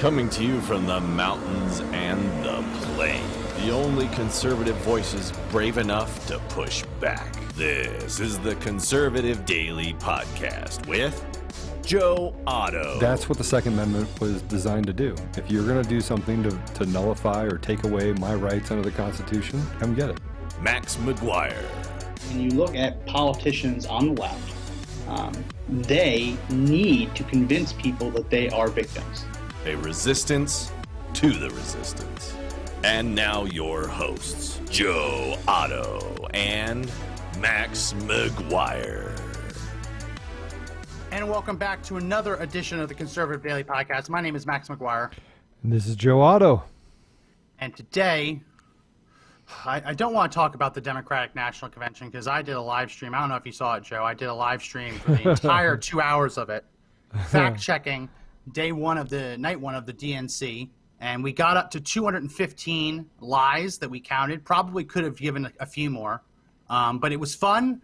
Coming to you from the mountains and the plain. The only conservative voices brave enough to push back. This is the Conservative Daily Podcast with Joe Otto. That's what the Second Amendment was designed to do. If you're going to do something to nullify or take away my rights under the Constitution, come get it. Max McGuire. When you look at politicians on the left, they need to convince people that they are victims. A resistance to the resistance. And now your hosts, Joe Otto and Max McGuire. And welcome back to another edition of the Conservative Daily Podcast. My name is Max McGuire. And this is Joe Otto. And today, I don't want to talk about the Democratic National Convention because I did a live stream. I don't know if you saw it, Joe. I did a live stream for the entire 2 hours of it, fact-checking night one of the DNC. And we got up to 215 lies that we counted. Probably could have given a few more. But it was fun.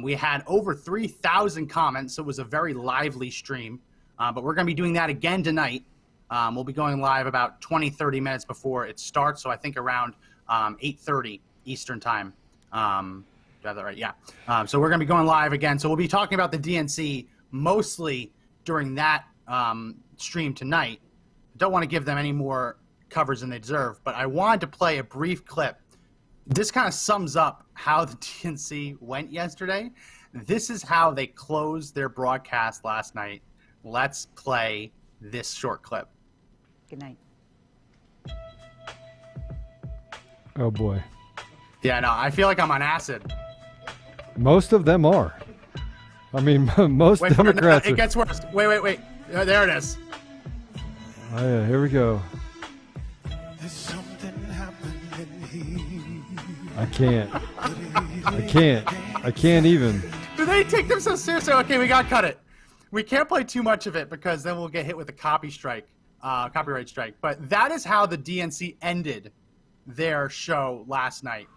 We had over 3,000 comments, so it was a very lively stream. But we're going to be doing that again tonight. We'll be going live about 20, 30 minutes before it starts, so I think around 8:30 Eastern time. Do I have that right? Yeah. So we're going to be going live again. So we'll be talking about the DNC mostly during that stream tonight. Don't want to give them any more coverage than they deserve, but I wanted to play a brief clip. This kind of sums up how the DNC went yesterday. This is how they closed their broadcast last night. Let's play this short clip. Good night. Oh, boy. Yeah, no, I feel like I'm on acid. Most of them are. I mean, most Democrats It gets worse. Wait. There it is. Oh, yeah, here we go. There's something happening here. I can't even. Do they take them so seriously? Okay, we got to cut it. We can't play too much of it because then we'll get hit with a copyright strike. But that is how the DNC ended their show last night.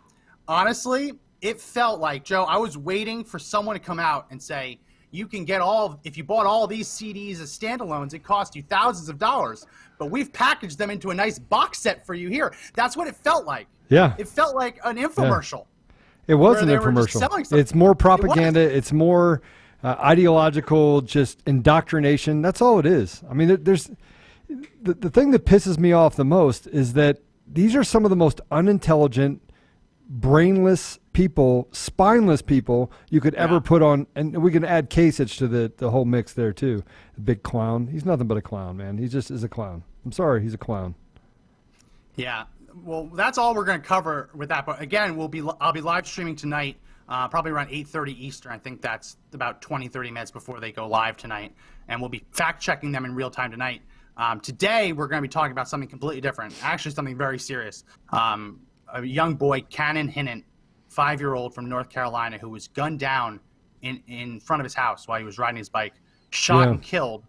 Honestly, it felt like, Joe, I was waiting for someone to come out and say, you can get if you bought all these CDs as standalones, it cost you thousands of dollars. But we've packaged them into a nice box set for you here. That's what it felt like. Yeah. It felt like an infomercial. Yeah. It was an infomercial. It's more propaganda. It's more ideological, just indoctrination. That's all it is. I mean, there's the thing that pisses me off the most is that these are some of the most unintelligent, brainless people, spineless people you could ever put on, and we can add Kasich to the whole mix there too. The big clown. He's nothing but a clown, man. He just is a clown. I'm sorry, he's a clown. Yeah. Well, that's all we're going to cover with that. But again, I'll be live streaming tonight, probably around 8:30 Eastern. I think that's about 20, 30 minutes before they go live tonight, and we'll be fact checking them in real time tonight. Today, we're going to be talking about something completely different. Actually, something very serious. A young boy, Hinnant, 5-year-old from North Carolina, who was gunned down in front of his house while he was riding his bike, shot and killed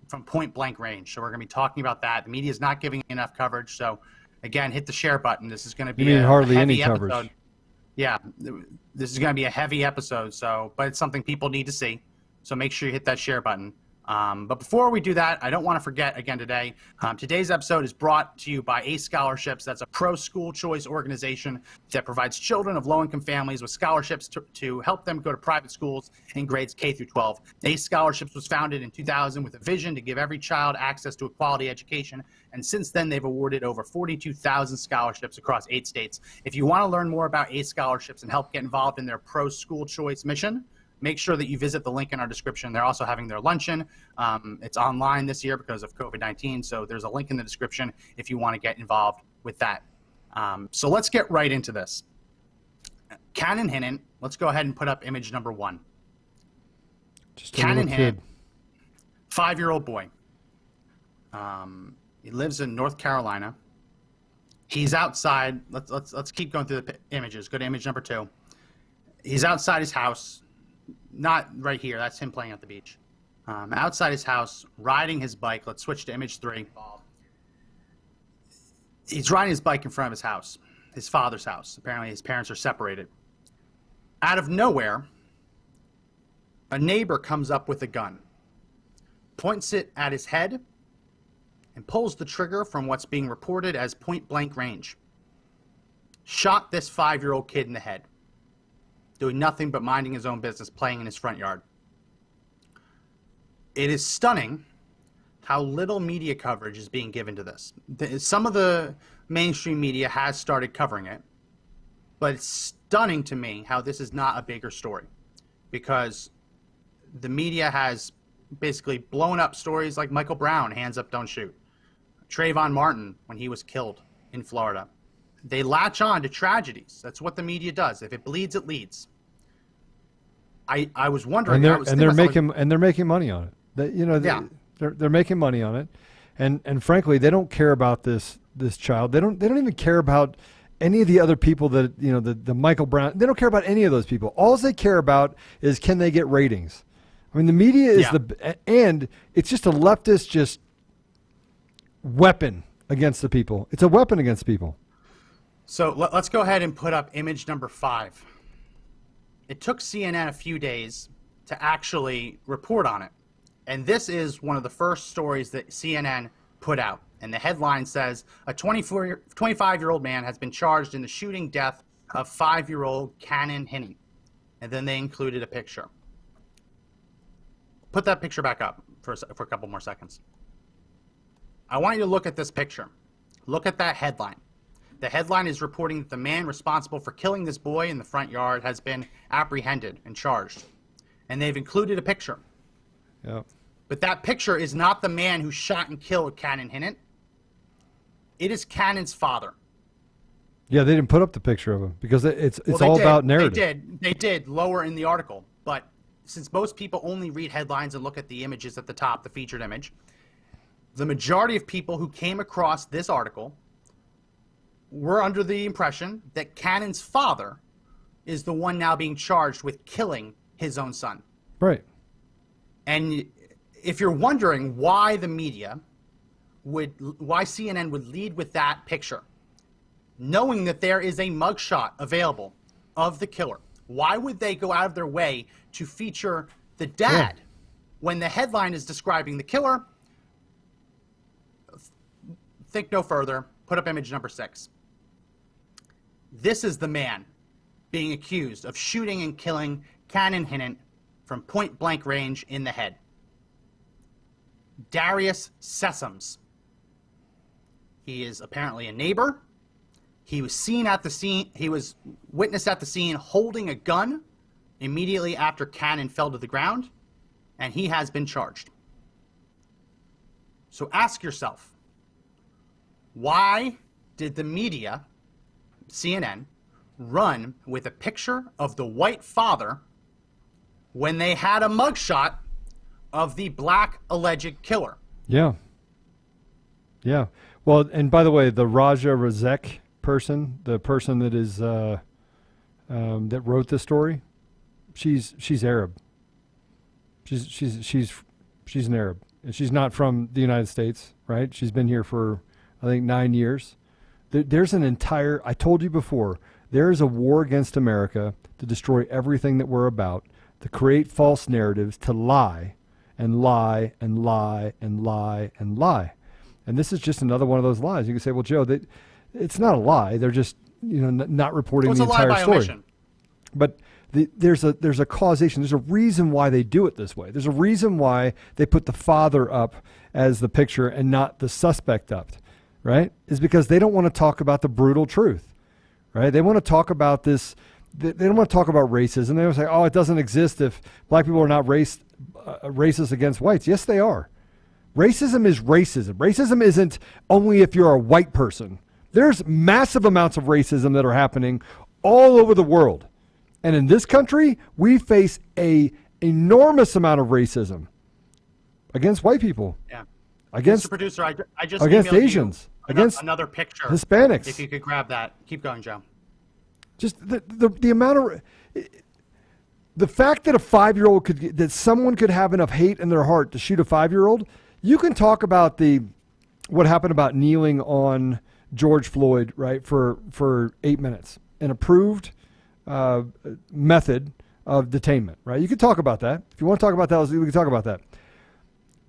from point-blank range. So we're going to be talking about that. The media is not giving enough coverage. So, again, hit the share button. This is going to be hardly heavy any episode. coverage. Yeah, this is going to be a heavy episode. So, but it's something people need to see. So make sure you hit that share button. But before we do that, I don't want to forget again today, today's episode is brought to you by ACE Scholarships. That's a pro-school choice organization that provides children of low-income families with scholarships to help them go to private schools in grades K through 12. ACE Scholarships was founded in 2000 with a vision to give every child access to a quality education. And since then, they've awarded over 42,000 scholarships across 8 states. If you want to learn more about ACE Scholarships and help get involved in their pro-school choice mission, make sure that you visit the link in our description. They're also having their luncheon. It's online this year because of COVID-19, so there's a link in the description if you want to get involved with that. So let's get right into this. Hinnant, let's go ahead and put up image number 1. Just a little Hinnant, kid. 5-year-old boy. He lives in North Carolina. He's outside. Let's keep going through the images. Go to image number 2. He's outside his house. Not right here. That's him playing at the beach. Outside his house, riding his bike. Let's switch to image 3. He's riding his bike in front of his house, his father's house. Apparently his parents are separated. Out of nowhere, a neighbor comes up with a gun, points it at his head, and pulls the trigger from what's being reported as point-blank range. Shot this 5-year-old kid in the head, doing nothing but minding his own business, playing in his front yard. It is stunning how little media coverage is being given to this. Some of the mainstream media has started covering it, but it's stunning to me how this is not a bigger story, because the media has basically blown up stories like Michael Brown, hands up, don't shoot. Trayvon Martin, when he was killed in Florida. They latch on to tragedies. That's what the media does. If it bleeds, it leads. I was wondering. They're making money on it. They're making money on it, and frankly, they don't care about this child. They don't even care about any of the other people that the Michael Brown. They don't care about any of those people. All they care about is, can they get ratings? I mean, the media is and it's just a leftist just weapon against the people. It's a weapon against people. So let's go ahead and put up image number 5. It took CNN a few days to actually report on it. And this is one of the first stories that CNN put out. And the headline says, a 25-year-old man has been charged in the shooting death of 5-year-old Akin Hinnant. And then they included a picture. Put that picture back up for a couple more seconds. I want you to look at this picture. Look at that headline. The headline is reporting that the man responsible for killing this boy in the front yard has been apprehended and charged. And they've included a picture. Yep. But that picture is not the man who shot and killed Akin Hinnant. It is Cannon's father. Yeah, they didn't put up the picture of him because it's all about narrative. They did lower in the article. But since most people only read headlines and look at the images at the top, the featured image, the majority of people who came across this article were under the impression that Cannon's father is the one now being charged with killing his own son. Right. And if you're wondering why the media why CNN would lead with that picture, knowing that there is a mugshot available of the killer, why would they go out of their way to feature the dad when the headline is describing the killer? Think no further. Put up image number 6. This is the man being accused of shooting and killing Akin Hinnant from point-blank range in the head. Darius Sessoms. He is apparently a neighbor. He was seen at the scene. He was witnessed at the scene holding a gun immediately after Cannon fell to the ground, and he has been charged. So ask yourself, why did the media, CNN, run with a picture of the white father when they had a mugshot of the black alleged killer? Yeah. Yeah. Well, and by the way, the Raja Razek person, the person that is that wrote the story, she's Arab. She's an Arab, and she's not from the United States, right? She's been here for I think 9 years. There's an entire. I told you before. There is a war against America to destroy everything that we're about, to create false narratives, to lie and lie and lie and lie and lie. And this is just another one of those lies. You can say, well, Joe, it's not a lie. They're just not reporting the entire story. Omission. But there's a causation. There's a reason why they do it this way. There's a reason why they put the father up as the picture and not the suspect up, right? Is because they don't want to talk about the brutal truth, right? They want to talk about this. They don't want to talk about racism. They don't say, oh, it doesn't exist if black people are not racist against whites. Yes, they are. Racism is racism. Racism isn't only if you're a white person. There's massive amounts of racism that are happening all over the world. And in this country, we face a enormous amount of racism against white people. Yeah. Against Mr. Producer, I just against emailed Asians, you against another picture. Hispanics. If you could grab that. Keep going, Joe. Just the amount of the fact that a 5-year-old that someone could have enough hate in their heart to shoot a 5-year-old. You can talk about what happened about kneeling on George Floyd, right, for 8 minutes, an approved method of detainment, right? You could talk about that. If you want to talk about that, we can talk about that.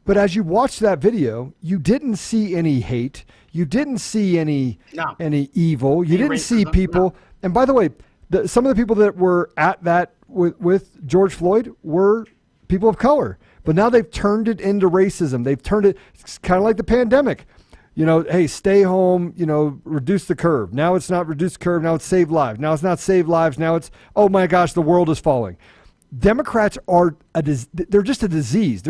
But as you watched that video, you didn't see any hate. You didn't see any evil. You didn't see people. No. And by the way, some of the people that were at that with George Floyd were people of color. But now they've turned it into racism. They've turned it, it's kind of like the pandemic. Hey, stay home, reduce the curve. Now it's not reduce the curve. Now it's save lives. Now it's not save lives. Now it's, oh my gosh, the world is falling. Democrats they're just a disease.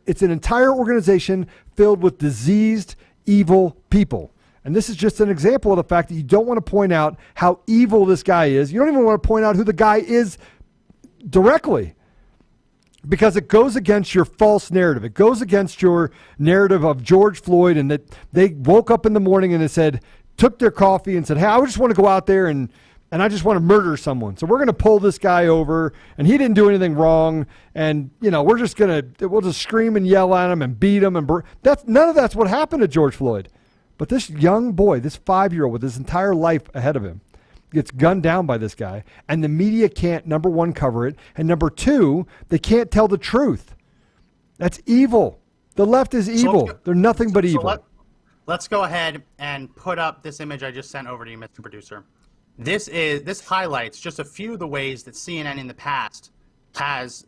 It's an entire organization filled with diseased, evil people. And this is just an example of the fact that you don't want to point out how evil this guy is. You don't even want to point out who the guy is directly, because it goes against your false narrative. It goes against your narrative of George Floyd, and that they woke up in the morning and they took their coffee and said, hey, I just want to go out there and I just want to murder someone. So we're going to pull this guy over, and he didn't do anything wrong. And, we'll just scream and yell at him and beat him. And none of that's what happened to George Floyd. But this young boy, this 5-year-old with his entire life ahead of him, gets gunned down by this guy. And the media can't, number one, cover it. And number two, they can't tell the truth. That's evil. The left is evil. They're nothing but evil. Let's go ahead and put up this image I just sent over to you, Mr. Producer. This highlights just a few of the ways that CNN in the past has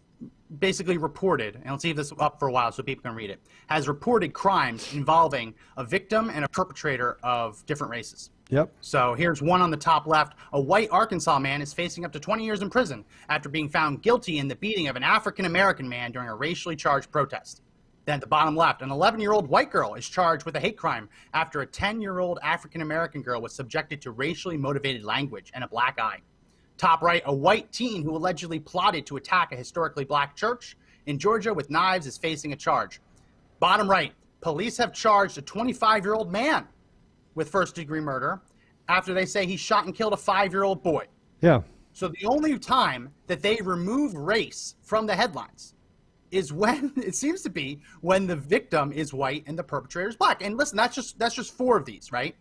basically reported, and let's leave this up for a while so people can read it, has reported crimes involving a victim and a perpetrator of different races. Yep. So here's one on the top left. A white Arkansas man is facing up to 20 years in prison after being found guilty in the beating of an African-American man during a racially charged protest. Then at the bottom left, an 11-year-old white girl is charged with a hate crime after a 10-year-old African-American girl was subjected to racially motivated language and a black eye. Top right, a white teen who allegedly plotted to attack a historically black church in Georgia with knives is facing a charge. Bottom right, police have charged a 25-year-old man with first-degree murder after they say he shot and killed a 5-year-old boy. Yeah. So the only time that they remove race from the headlines is when it seems to be when the victim is white and the perpetrator is black. And listen, that's just 4 of these, right?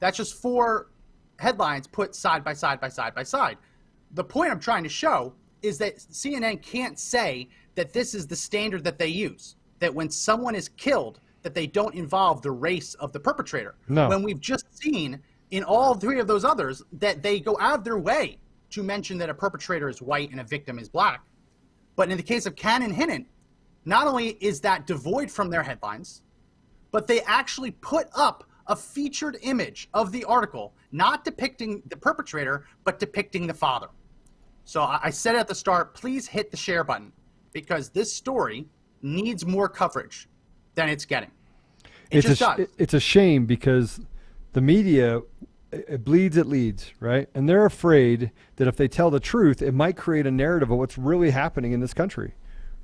That's just 4 headlines put side by side by side by side. The point I'm trying to show is that CNN can't say that this is the standard that they use, that when someone is killed, that they don't involve the race of the perpetrator. No. When we've just seen in all 3 of those others that they go out of their way to mention that a perpetrator is white and a victim is black. But in the case of Akin and Hinnant, not only is that devoid from their headlines, but they actually put up a featured image of the article, not depicting the perpetrator, but depicting the father. So I said at the start, please hit the share button, because this story needs more coverage than it's getting. It's a shame, because the media, it bleeds, it leads, right? And they're afraid that if they tell the truth, it might create a narrative of what's really happening in this country,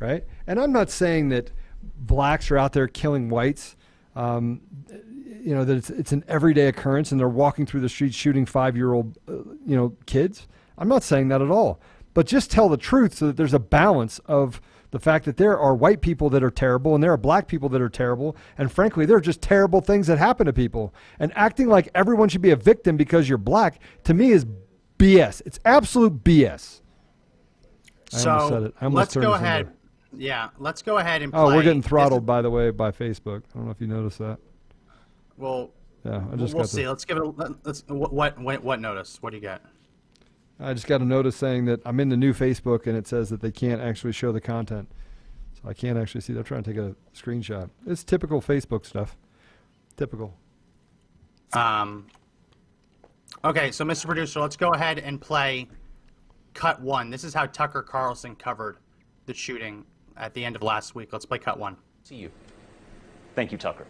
right? And I'm not saying that blacks are out there killing whites, that it's an everyday occurrence and they're walking through the streets shooting 5-year-old, kids. I'm not saying that at all. But just tell the truth so that there's a balance of the fact that there are white people that are terrible and there are black people that are terrible. And frankly, there are just terrible things that happen to people. And acting like everyone should be a victim because you're black, to me, is BS. It's absolute BS. So let's go ahead. Yeah, let's go ahead and play. Oh, we're getting throttled, by the way, by Facebook. I don't know if you noticed that. Well, yeah, we'll see. Let's give it. What notice? What do you get? I just got a notice saying that I'm in the new Facebook, and it says that they can't actually show the content. So I can't actually see. They're trying to take a screenshot. It's typical Facebook stuff. Typical. Okay, so Mr. Producer, let's go ahead and play cut 1. This is how Tucker Carlson covered the shooting at the end of last week. Let's play cut 1. See you. Thank you, Tucker.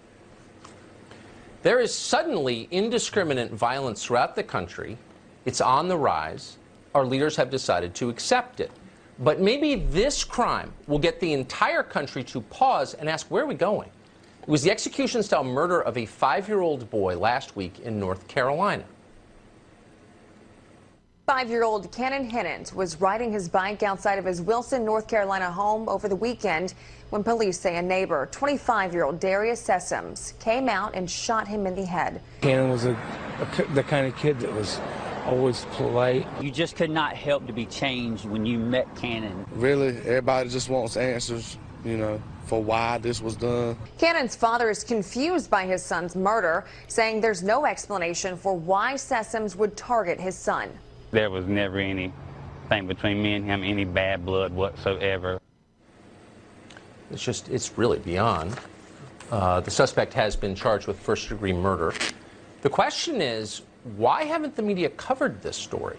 There is suddenly indiscriminate violence throughout the country. It's on the rise. Our leaders have decided to accept it. But maybe this crime will get the entire country to pause and ask, where are we going? It was the execution-style murder of a 5-year-old boy last week in North Carolina. 5-year-old Akin Hinnant was riding his bike outside of his Wilson, North Carolina home over the weekend when police say a neighbor, 25-year-old Darius Sessoms, came out and shot him in the head. Akin was the kind of kid that was always polite. You just could not help to be changed when you met Cannon. Really, everybody just wants answers. for why this was done. Cannon's father is confused by his son's murder, saying there's no explanation for why Sessoms would target his son. There was never anything between me and him, any bad blood whatsoever. It's really beyond. The suspect has been charged with first-degree murder. The question is, why haven't the media covered this story?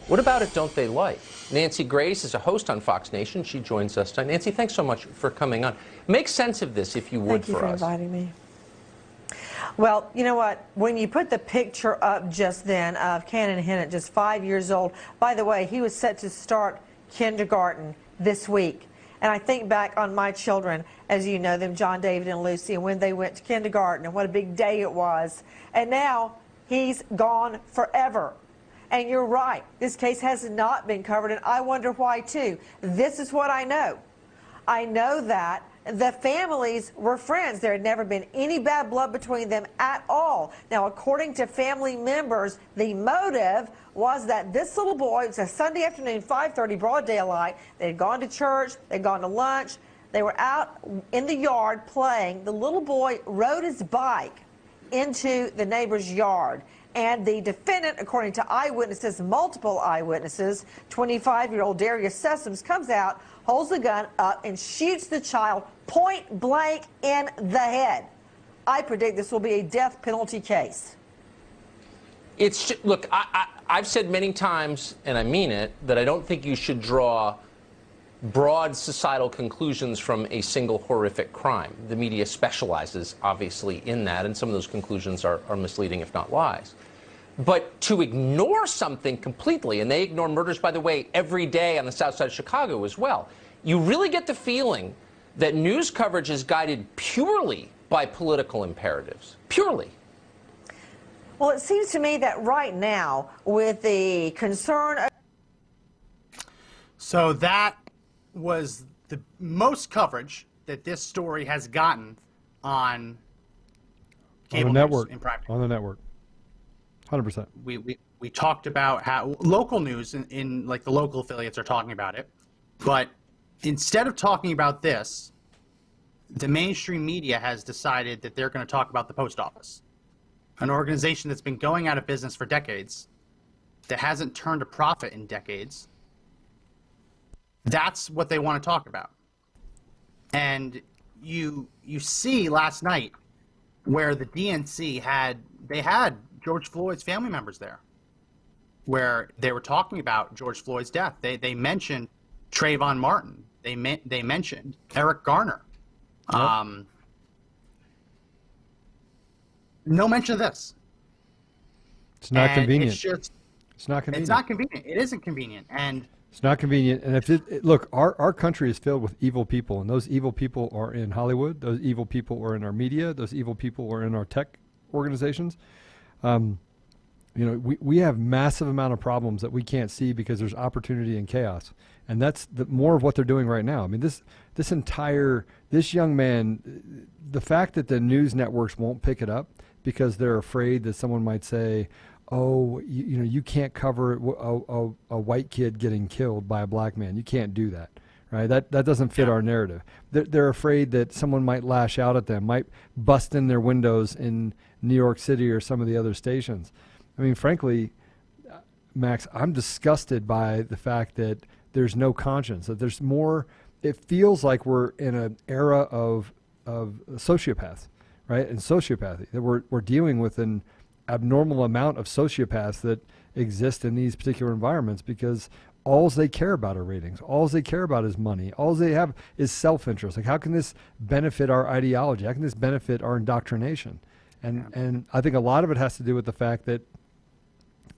What about it don't they like? Nancy Grace is a host on Fox Nation. She joins us tonight. Nancy, thanks so much for coming on. Make sense of this, if you would, for us. Thank you for inviting me. Well, you know what? When you put the picture up just then of Cannon Hinnant, just 5 years old, by the way, he was set to start kindergarten this week. And I think back on my children, as you know them, John, David, and Lucy, and when they went to kindergarten and what a big day it was. And now he's gone forever. And you're right, this case has not been covered, and I wonder why, too. This is what I know. I know that the families were friends. There had never been any bad blood between them at all. Now, according to family members, the motive was that this little boy, it was a Sunday afternoon, 5:30, broad daylight. They had gone to church, they'd gone to lunch, they were out in the yard playing. The little boy rode his bike into the neighbor's yard. And the defendant, according to eyewitnesses, multiple eyewitnesses, 25-year-old Darius Sessoms, comes out, holds the gun up, and shoots the child point blank in the head. I predict this will be a death penalty case. Look, I've said many times, and I mean it, that I don't think you should draw broad societal conclusions from a single horrific crime. The media specializes, obviously, in that, and some of those conclusions are misleading, if not lies. But to ignore something completely, and they ignore murders, by the way, every day on the south side of Chicago as well, you really get the feeling that news coverage is guided purely by political imperatives. Purely. Well, it seems to me that right now, with the concern... So that was the most coverage that this story has gotten on cable news in prime time. On the network. 100%. We talked about how local news in like the local affiliates are talking about it, but instead of talking about this, the mainstream media has decided that they're going to talk about the post office, an organization that's been going out of business for decades, that hasn't turned a profit in decades. That's what they want to talk about. And you see last night where the DNC had George Floyd's family members there, where they were talking about George Floyd's death. They mentioned Trayvon Martin. They mentioned Eric Garner. Yep. No mention of this. It's not convenient. It's not convenient. It's not convenient. It isn't convenient. And it's not convenient. And if look, our country is filled with evil people, and those evil people are in Hollywood. Those evil people are in our media. Those evil people are in our tech organizations. We have massive amount of problems that we can't see because there's opportunity and chaos, and that's more of what they're doing right now. I mean, this young man, the fact that the news networks won't pick it up because they're afraid that someone might say, "Oh, you can't cover a white kid getting killed by a black man. You can't do that." Right? That doesn't fit our narrative. They're afraid that someone might lash out at them, might bust in their windows in New York City or some of the other stations. I mean, frankly, Max, I'm disgusted by the fact that there's no conscience, that there's more. It feels like we're in an era of sociopaths, right? And sociopathy, that we're dealing with an abnormal amount of sociopaths that exist in these particular environments because all they care about are ratings. All they care about is money. All they have is self-interest. Like, how can this benefit our ideology? How can this benefit our indoctrination? And I think a lot of it has to do with the fact that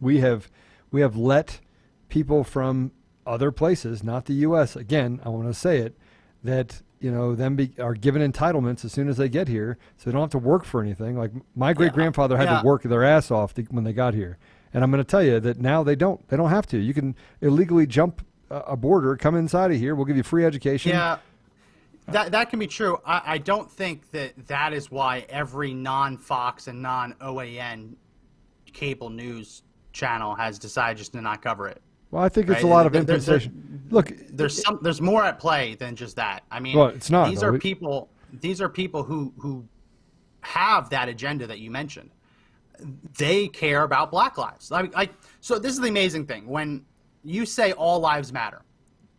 we have let people from other places, not the U.S. Again, I want to say it, that are given entitlements as soon as they get here, so they don't have to work for anything. Like my great grandfather had to work their ass off when they got here, and I'm going to tell you that now they don't have to. You can illegally jump a border, come inside of here. We'll give you free education. Yeah. That can be true. I don't think that is why every non-Fox and non-OAN cable news channel has decided just to not cover it. Well, I think it's a lot of imposition. Look, there's more at play than just that. I mean, well, it's not. These are people who have that agenda that you mentioned. They care about Black lives. So this is the amazing thing. When you say all lives matter,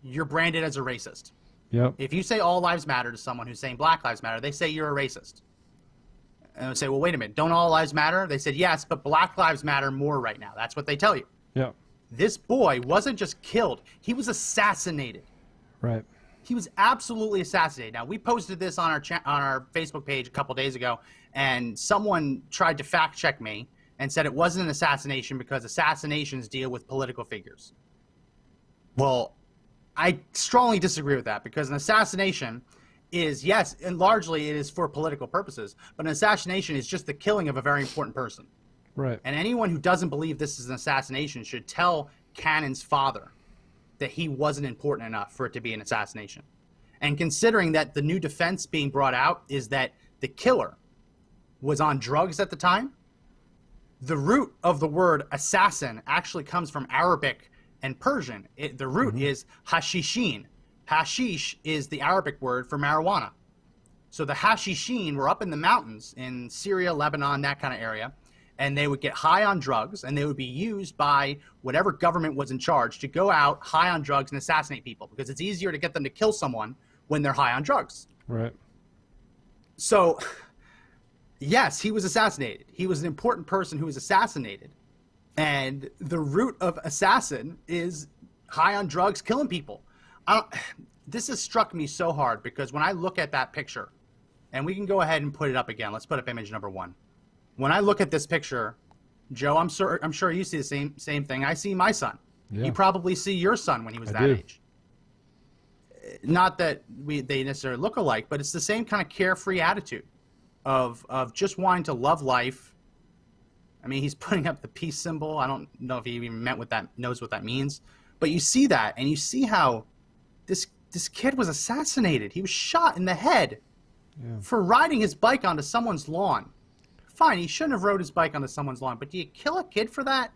you're branded as a racist. Yep. If you say all lives matter to someone who's saying Black lives matter, they say you're a racist. And I say, well, wait a minute, don't all lives matter? They said, yes, but Black lives matter more right now. That's what they tell you. Yeah. This boy wasn't just killed, he was assassinated. Right. He was absolutely assassinated. Now, we posted this on our Facebook page a couple days ago, and someone tried to fact check me and said it wasn't an assassination because assassinations deal with political figures. Well, I strongly disagree with that, because an assassination is, yes, and largely it is for political purposes, but an assassination is just the killing of a very important person. Right. And anyone who doesn't believe this is an assassination should tell Cannon's father that he wasn't important enough for it to be an assassination. And considering that the new defense being brought out is that the killer was on drugs at the time, the root of the word assassin actually comes from Arabic and Persian. The root is hashishin. Hashish is the Arabic word for marijuana. So the hashishin were up in the mountains in Syria, Lebanon, that kind of area, and they would get high on drugs, and they would be used by whatever government was in charge to go out high on drugs and assassinate people, because it's easier to get them to kill someone when they're high on drugs. Right. So, yes, he was assassinated. He was an important person who was assassinated. And the root of assassin is high on drugs, killing people. This has struck me so hard, because when I look at that picture, and we can go ahead and put it up again. Let's put up image number 1. When I look at this picture, Joe, I'm sure you see the same thing. I see my son. Yeah. You probably see your son when he was that age. Not that they necessarily look alike, but it's the same kind of carefree attitude of just wanting to love life. I mean, he's putting up the peace symbol. I don't know if he even knows what that means. But you see that, and you see how this kid was assassinated. He was shot in the head for riding his bike onto someone's lawn. Fine, he shouldn't have rode his bike onto someone's lawn, but do you kill a kid for that?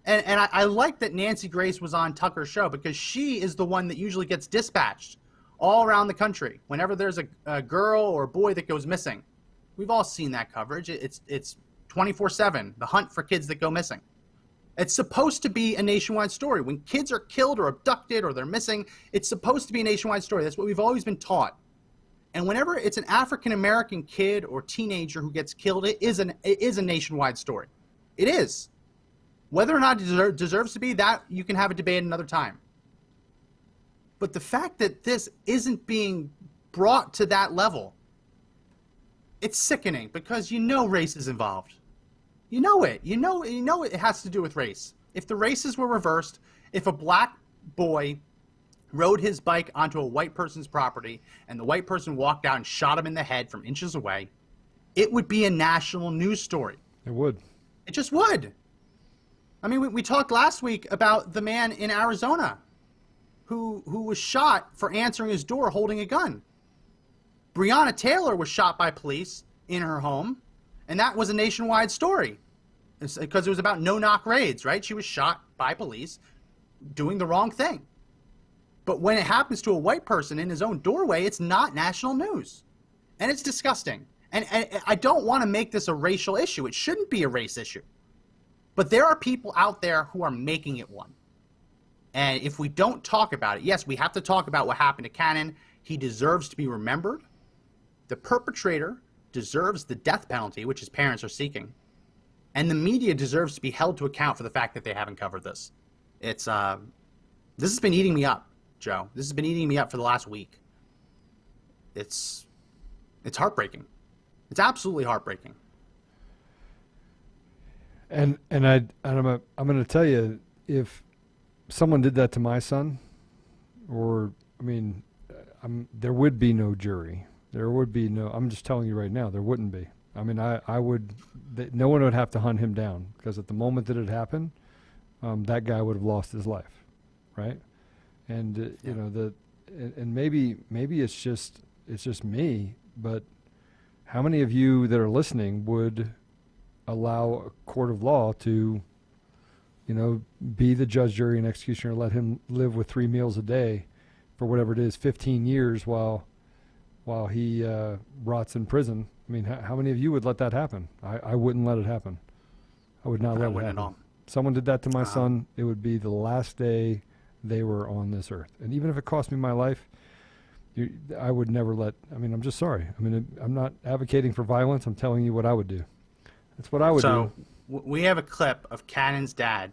And I like that Nancy Grace was on Tucker's show, because she is the one that usually gets dispatched all around the country whenever there's a girl or a boy that goes missing. We've all seen that coverage. It's 24/7, the hunt for kids that go missing. It's supposed to be a nationwide story. When kids are killed or abducted or they're missing, it's supposed to be a nationwide story. That's what we've always been taught. And whenever it's an African-American kid or teenager who gets killed, it is a nationwide story. It is. Whether or not it deserves to be, that you can have a debate another time. But the fact that this isn't being brought to that level, it's sickening, because you know race is involved. You know it. You know it has to do with race. If the races were reversed, if a black boy rode his bike onto a white person's property and the white person walked out and shot him in the head from inches away, it would be a national news story. It would. It just would. I mean, we talked last week about the man in Arizona who was shot for answering his door holding a gun. Breonna Taylor was shot by police in her home, and that was a nationwide story, because it was about no-knock raids, right? She was shot by police doing the wrong thing. But when it happens to a white person in his own doorway, it's not national news. And it's disgusting. And I don't want to make this a racial issue. It shouldn't be a race issue. But there are people out there who are making it one. And if we don't talk about it, yes, we have to talk about what happened to Cannon. He deserves to be remembered. The perpetrator deserves the death penalty, which his parents are seeking. And the media deserves to be held to account for the fact that they haven't covered this. This has been eating me up, Joe. This has been eating me up for the last week. It's heartbreaking. It's absolutely heartbreaking. And I'm going to tell you, if someone did that to my son, there would be no jury. There would be no. I'm just telling you right now, there wouldn't be. I mean, no one would have to hunt him down, because at the moment that it happened, that guy would have lost his life, right? And and maybe it's just me, but how many of you that are listening would allow a court of law to be the judge, jury, and executioner, let him live with 3 meals a day for whatever it is, 15 years while he rots in prison. I mean, how many of you would let that happen? I wouldn't let it happen. I would not let it happen. At all. Someone did that to my son, it would be the last day they were on this earth. And even if it cost me my life, I would never I'm just sorry. I mean, I'm not advocating for violence. I'm telling you what I would do. That's what I would do. So we have a clip of Cannon's dad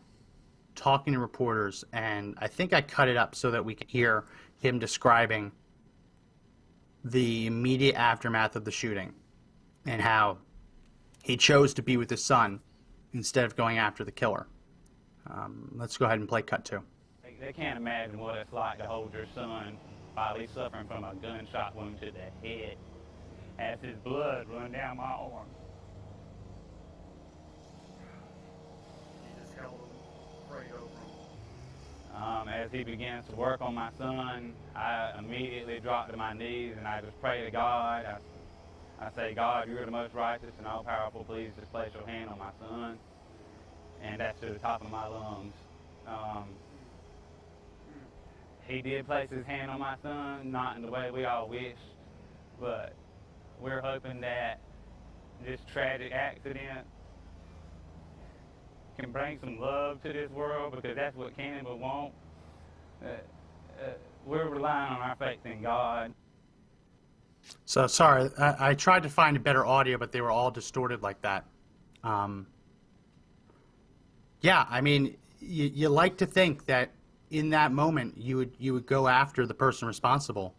talking to reporters, and I think I cut it up so that we can hear him describing the immediate aftermath of the shooting and how he chose to be with his son instead of going after the killer. Let's go ahead and play cut 2. They can't imagine what it's like to hold your son while he's suffering from a gunshot wound to the head as his blood run down my arm. He just held him, prayed over him. As he begins to work on my son, I immediately drop to my knees and I just pray to God. I say, God, you're the most righteous and all-powerful. Please just place your hand on my son. And that's to the top of my lungs. He did place his hand on my son, not in the way we all wish, but we're hoping that this tragic accident can bring some love to this world, because that's what Cannon would want. We're relying on our faith in God. So, sorry, I tried to find a better audio, but they were all distorted like that. Yeah, I mean, you like to think that in that moment you would go after the person responsible.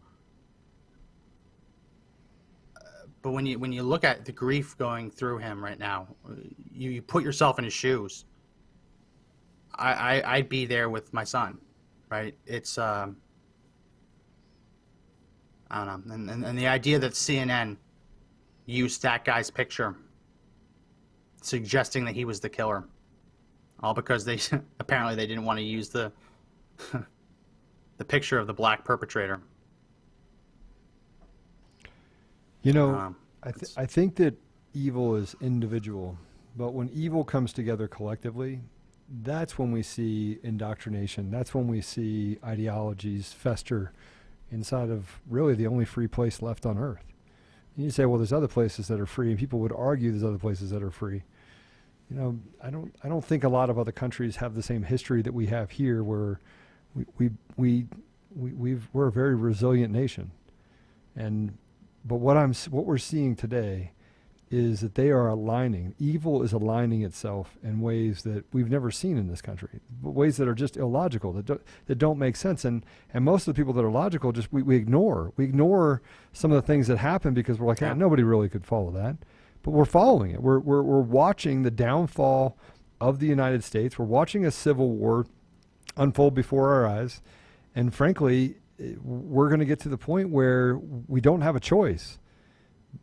But when you look at the grief going through him right now, you put yourself in his shoes. I'd be there with my son, right? It's I don't know, and the idea that CNN used that guy's picture, suggesting that he was the killer, all because they apparently they didn't want to use the the picture of the black perpetrator. I think that evil is individual, but when evil comes together collectively, that's when we see indoctrination. That's when we see ideologies fester inside of really the only free place left on earth. And you say, well, there's other places that are free, and people would argue there's other places that are free. I don't think a lot of other countries have the same history that we have here, where we're a very resilient nation. But what we're seeing today is that they are aligning. Evil is aligning itself in ways that we've never seen in this country, ways that are just illogical, that don't make sense. And most of the people that are logical, just we ignore. We ignore some of the things that happen because we're like, nobody really could follow that. But we're following it. We're watching the downfall of the United States. We're watching a civil war unfold before our eyes. And frankly, we're going to get to the point where we don't have a choice,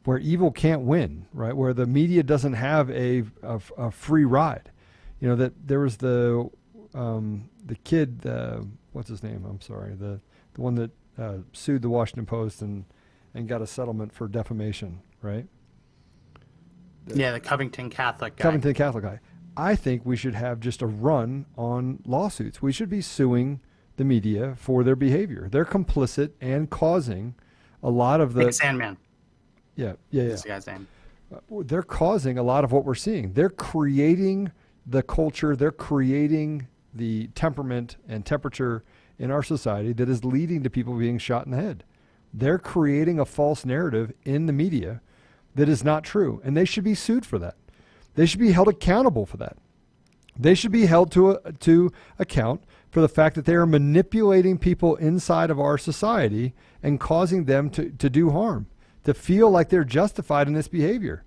where evil can't win, right? Where the media doesn't have a free ride. That there was the kid, what's his name? I'm sorry, the one that sued the Washington Post and got a settlement for defamation, right? The Covington Catholic guy. Covington Catholic guy. I think we should have just a run on lawsuits. We should be suing the media for their behavior. They're complicit and causing a lot of the... Big Sandman. Yeah. That's the guy's name. They're causing a lot of what we're seeing. They're creating the culture. They're creating the temperament and temperature in our society that is leading to people being shot in the head. They're creating a false narrative in the media that is not true, and they should be sued for that. They should be held accountable for that. They should be held to account for the fact that they are manipulating people inside of our society and causing them to do harm, to feel like they're justified in this behavior.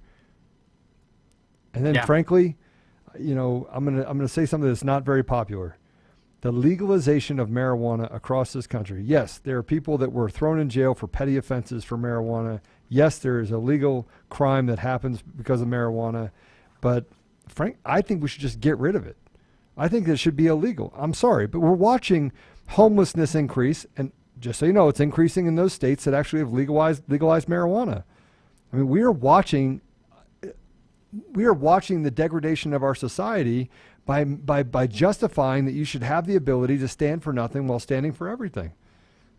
And then, frankly, I'm gonna say something that's not very popular. The legalization of marijuana across this country. Yes, there are people that were thrown in jail for petty offenses for marijuana. Yes, there is a legal crime that happens because of marijuana. But I think we should just get rid of it. I think it should be illegal. I'm sorry, but we're watching homelessness increase, and just so you know, it's increasing in those states that actually have legalized marijuana. I mean, we are watching the degradation of our society by justifying that you should have the ability to stand for nothing while standing for everything.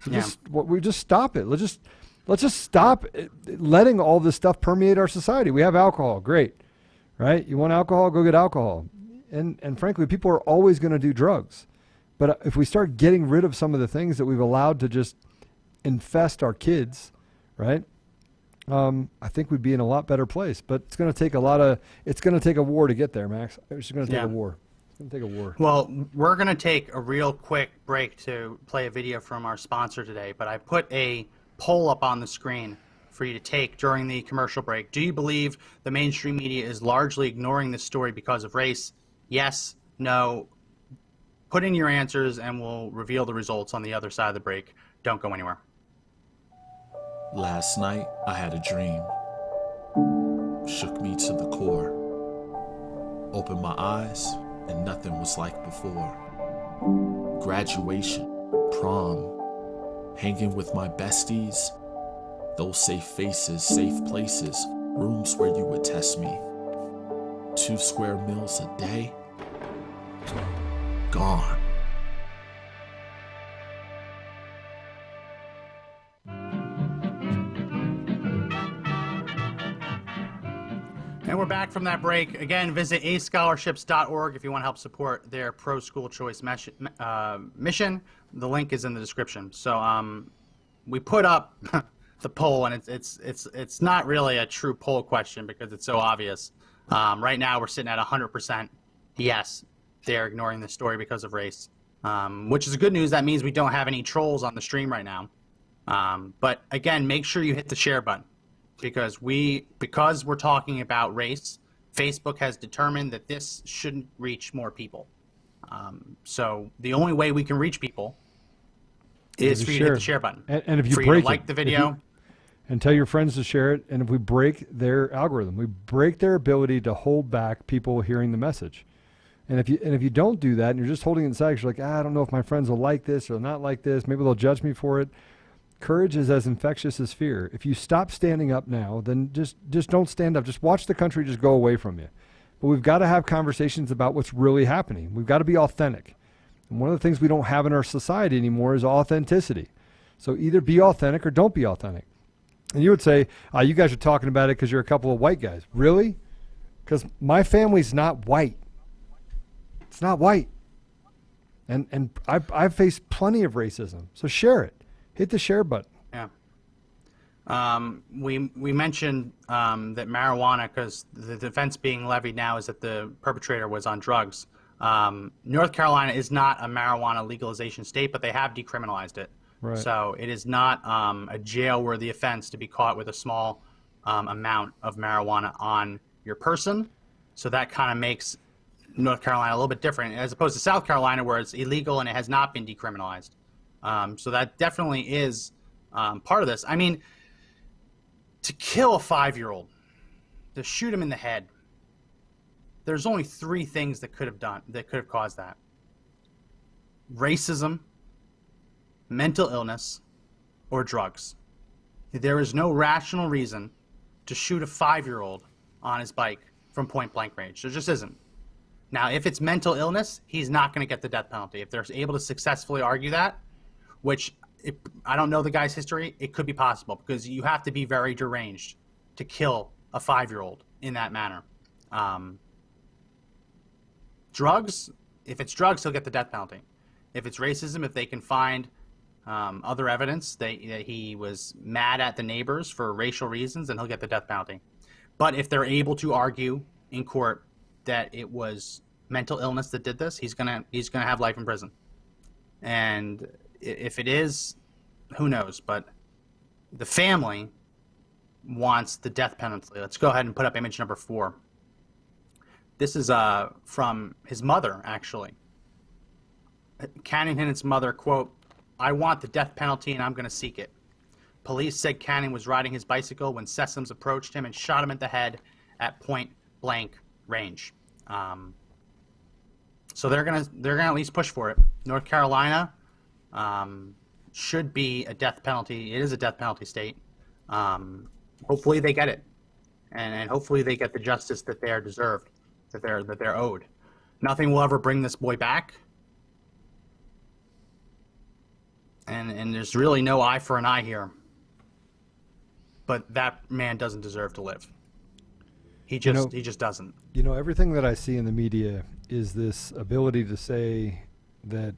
So we just stop it. Let's just stop letting all this stuff permeate our society. We have alcohol, great, right? You want alcohol, go get alcohol. And frankly, people are always going to do drugs. But if we start getting rid of some of the things that we've allowed to just infest our kids, right? I think we'd be in a lot better place. But it's going to take a war to get there, Max. It's going to take a war. It's going to take a war. Well, we're going to take a real quick break to play a video from our sponsor today. But I put a poll up on the screen for you to take during the commercial break. Do you believe the mainstream media is largely ignoring this story because of race? Yes, no. Put in your answers and we'll reveal the results on the other side of the break. Don't go anywhere. Last night, I had a dream. Shook me to the core. Opened my eyes, and nothing was like before. Graduation, prom, hanging with my besties. Those safe faces, safe places, rooms where you would test me. 2 square meals a day. Gone. And we're back from that break. Again, visit ascholarships.org if you want to help support their pro-school choice mission. The link is in the description. So we put up the poll, and it's not really a true poll question because it's so obvious. Right now, we're sitting at 100% yes. They're ignoring the story because of race, which is good news. That means we don't have any trolls on the stream right now. But again, make sure you hit the share button because we're talking about race. Facebook has determined that this shouldn't reach more people. So the only way we can reach people is for you to hit the share button. And if you like the video. And tell your friends to share it. And if we break their algorithm, we break their ability to hold back people hearing the message. And if you don't do that and you're just holding it inside, you're like, I don't know if my friends will like this or not like this. Maybe they'll judge me for it. Courage is as infectious as fear. If you stop standing up now, then just don't stand up. Just watch the country just go away from you. But we've got to have conversations about what's really happening. We've got to be authentic. And one of the things we don't have in our society anymore is authenticity. So either be authentic or don't be authentic. And you would say, you guys are talking about it because you're a couple of white guys. Really? Because my family's not white. It's not white. And I've faced plenty of racism. So share it. Hit the share button. Yeah. We mentioned that marijuana, because the defense being levied now is that the perpetrator was on drugs. North Carolina is not a marijuana legalization state, but they have decriminalized it. Right. So it is not a jail-worthy offense to be caught with a small amount of marijuana on your person. So that kind of makes North Carolina a little bit different, as opposed to South Carolina, where it's illegal and it has not been decriminalized. So that definitely is part of this. I mean, to kill a 5-year-old, to shoot him in the head, there's only 3 things that could have caused that: racism, mental illness, or drugs. There is no rational reason to shoot a 5-year-old on his bike from point blank range. There just isn't. Now, if it's mental illness, he's not going to get the death penalty. If they're able to successfully argue that, which I don't know the guy's history, it could be possible because you have to be very deranged to kill a 5-year-old in that manner. Drugs, if it's drugs, he'll get the death penalty. If it's racism, if they can find other evidence that he was mad at the neighbors for racial reasons, then he'll get the death penalty. But if they're able to argue in court that it was mental illness that did this, he's gonna have life in prison. And if it is, who knows? But the family wants the death penalty. Let's go ahead and put up image number 4. This is from his mother, actually. Cannon Hinnant's mother, quote, "I want the death penalty and I'm going to seek it. Police said Cannon was riding his bicycle when Sessoms approached him and shot him in the head at point blank range." So they're gonna at least push for it. North Carolina should be a death penalty. It is a death penalty state. Hopefully they get it, and hopefully they get the justice that they are deserved, that they're owed. Nothing will ever bring this boy back. And there's really no eye for an eye here. But that man doesn't deserve to live. He just doesn't. You know, everything that I see in the media is this ability to say that,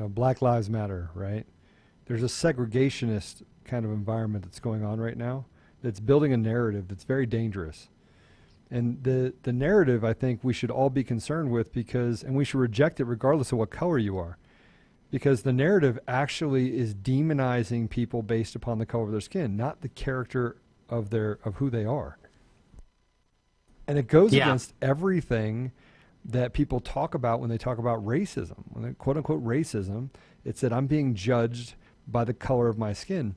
Black Lives Matter, right? There's a segregationist kind of environment that's going on right now that's building a narrative that's very dangerous. And the narrative, I think we should all be concerned with and we should reject it regardless of what color you are. Because the narrative actually is demonizing people based upon the color of their skin, not the character of who they are. And it goes against everything that people talk about when they talk about racism. When they quote unquote racism, it's that I'm being judged by the color of my skin.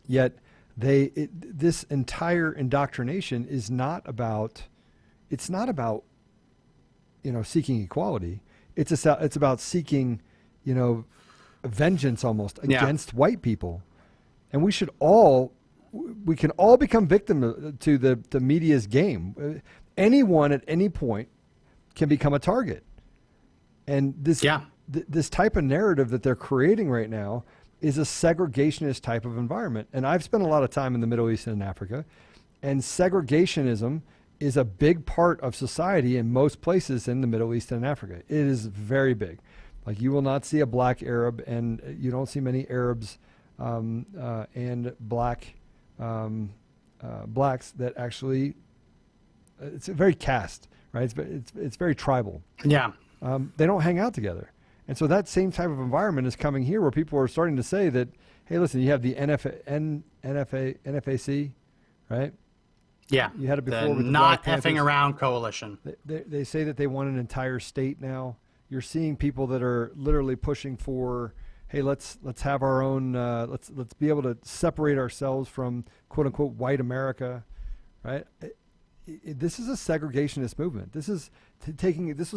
Yet this entire indoctrination is not about seeking equality. It's about seeking vengeance almost against white people. And we can all become victim to the media's game. Anyone at any point can become a target. And this type of narrative that they're creating right now is a segregationist type of environment. And I've spent a lot of time in the Middle East and in Africa, and segregationism is a big part of society in most places in the Middle East and Africa. It is very big. Like, you will not see a black Arab, and you don't see many Arabs and blacks that actually, it's very caste, right? It's very tribal. Yeah. They don't hang out together. And so that same type of environment is coming here, where people are starting to say that, hey, listen, you have the NFAC, right? Yeah. You had it before with the Not Black effing Panthers. around coalition. They say that they want an entire state now. You're seeing people that are literally pushing for, hey, let's have our own, let's be able to separate ourselves from quote unquote white America, right? This is a segregationist movement. This was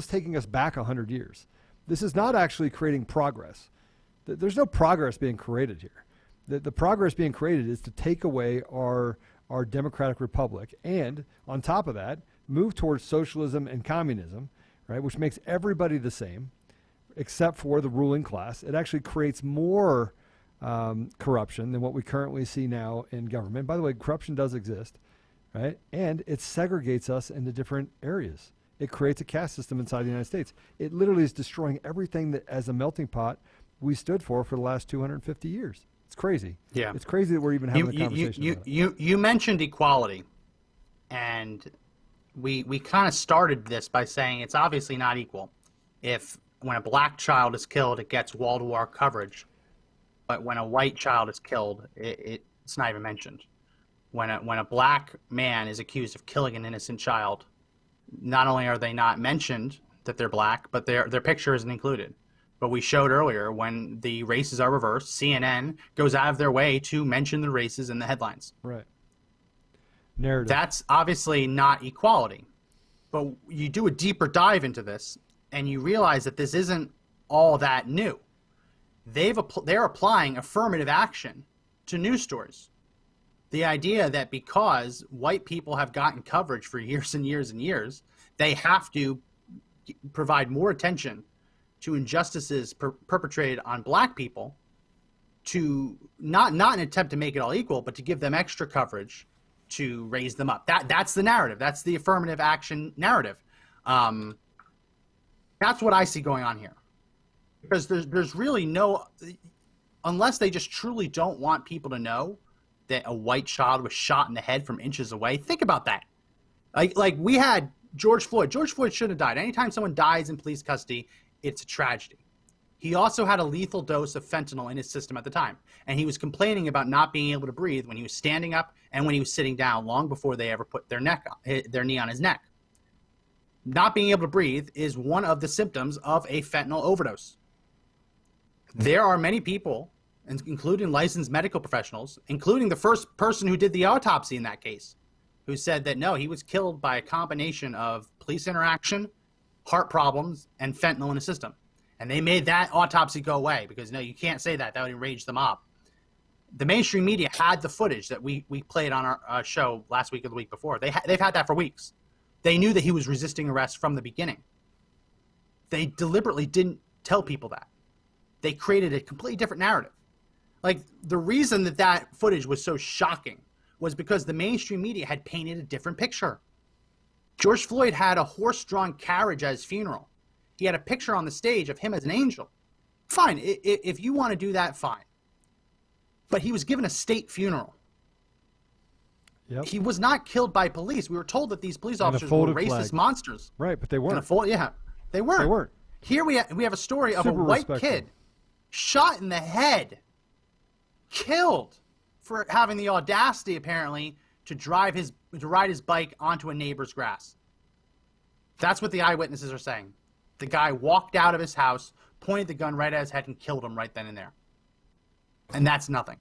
taking us back 100 years. This is not actually creating progress. There's no progress being created here. The progress being created is to take away our democratic republic, and on top of that, move towards socialism and communism, right, which makes everybody the same, except for the ruling class. It actually creates more corruption than what we currently see now in government. By the way, corruption does exist, right? And it segregates us into different areas. It creates a caste system inside the United States. It literally is destroying everything that, as a melting pot, we stood for the last 250 years. It's crazy. Yeah. It's crazy that we're even having a conversation about it. You mentioned equality, and we kind of started this by saying it's obviously not equal. When a black child is killed, it gets wall-to-wall coverage, but when a white child is killed, it's not even mentioned. When a black man is accused of killing an innocent child, not only are they not mentioned that they're black, but their picture isn't included. But we showed earlier, when the races are reversed, CNN goes out of their way to mention the races in the headlines. Right. Narrative. That's obviously not equality. But you do a deeper dive into this, and you realize that this isn't all that new. They're applying affirmative action to news stories. The idea that because white people have gotten coverage for years and years and years, they have to provide more attention to injustices perpetrated on black people, to not an attempt to make it all equal, but to give them extra coverage to raise them up. That's the narrative. That's the affirmative action narrative. That's what I see going on here. Because there's really no, unless they just truly don't want people to know that a white child was shot in the head from inches away. Think about that. Like we had George Floyd. George Floyd shouldn't have died. Anytime someone dies in police custody, it's a tragedy. He also had a lethal dose of fentanyl in his system at the time, and he was complaining about not being able to breathe when he was standing up and when he was sitting down, long before they ever put their knee on his neck. Not being able to breathe is one of the symptoms of a fentanyl overdose. There are many people, including licensed medical professionals, including the first person who did the autopsy in that case, who said that no, he was killed by a combination of police interaction, heart problems, and fentanyl in his system. And they made that autopsy go away because, no, you can't say that. That would enrage the mob. The mainstream media had the footage that we played on our show last week or the week before. They've had that for weeks. They knew that he was resisting arrest from the beginning. They deliberately didn't tell people that. They created a completely different narrative. Like, the reason that that footage was so shocking was because the mainstream media had painted a different picture. George Floyd had a horse-drawn carriage at his funeral. He had a picture on the stage of him as an angel. Fine, if you want to do that, fine. But he was given a state funeral. Yep. He was not killed by police. We were told that these police officers were racist monsters. Right, but they weren't. Yeah, they weren't. They weren't. Here we have a story of Super a white respectful. kid shot in the head, killed for having the audacity, apparently, to ride his bike onto a neighbor's grass. That's what the eyewitnesses are saying. The guy walked out of his house, pointed the gun right at his head, and killed him right then and there. And that's nothing.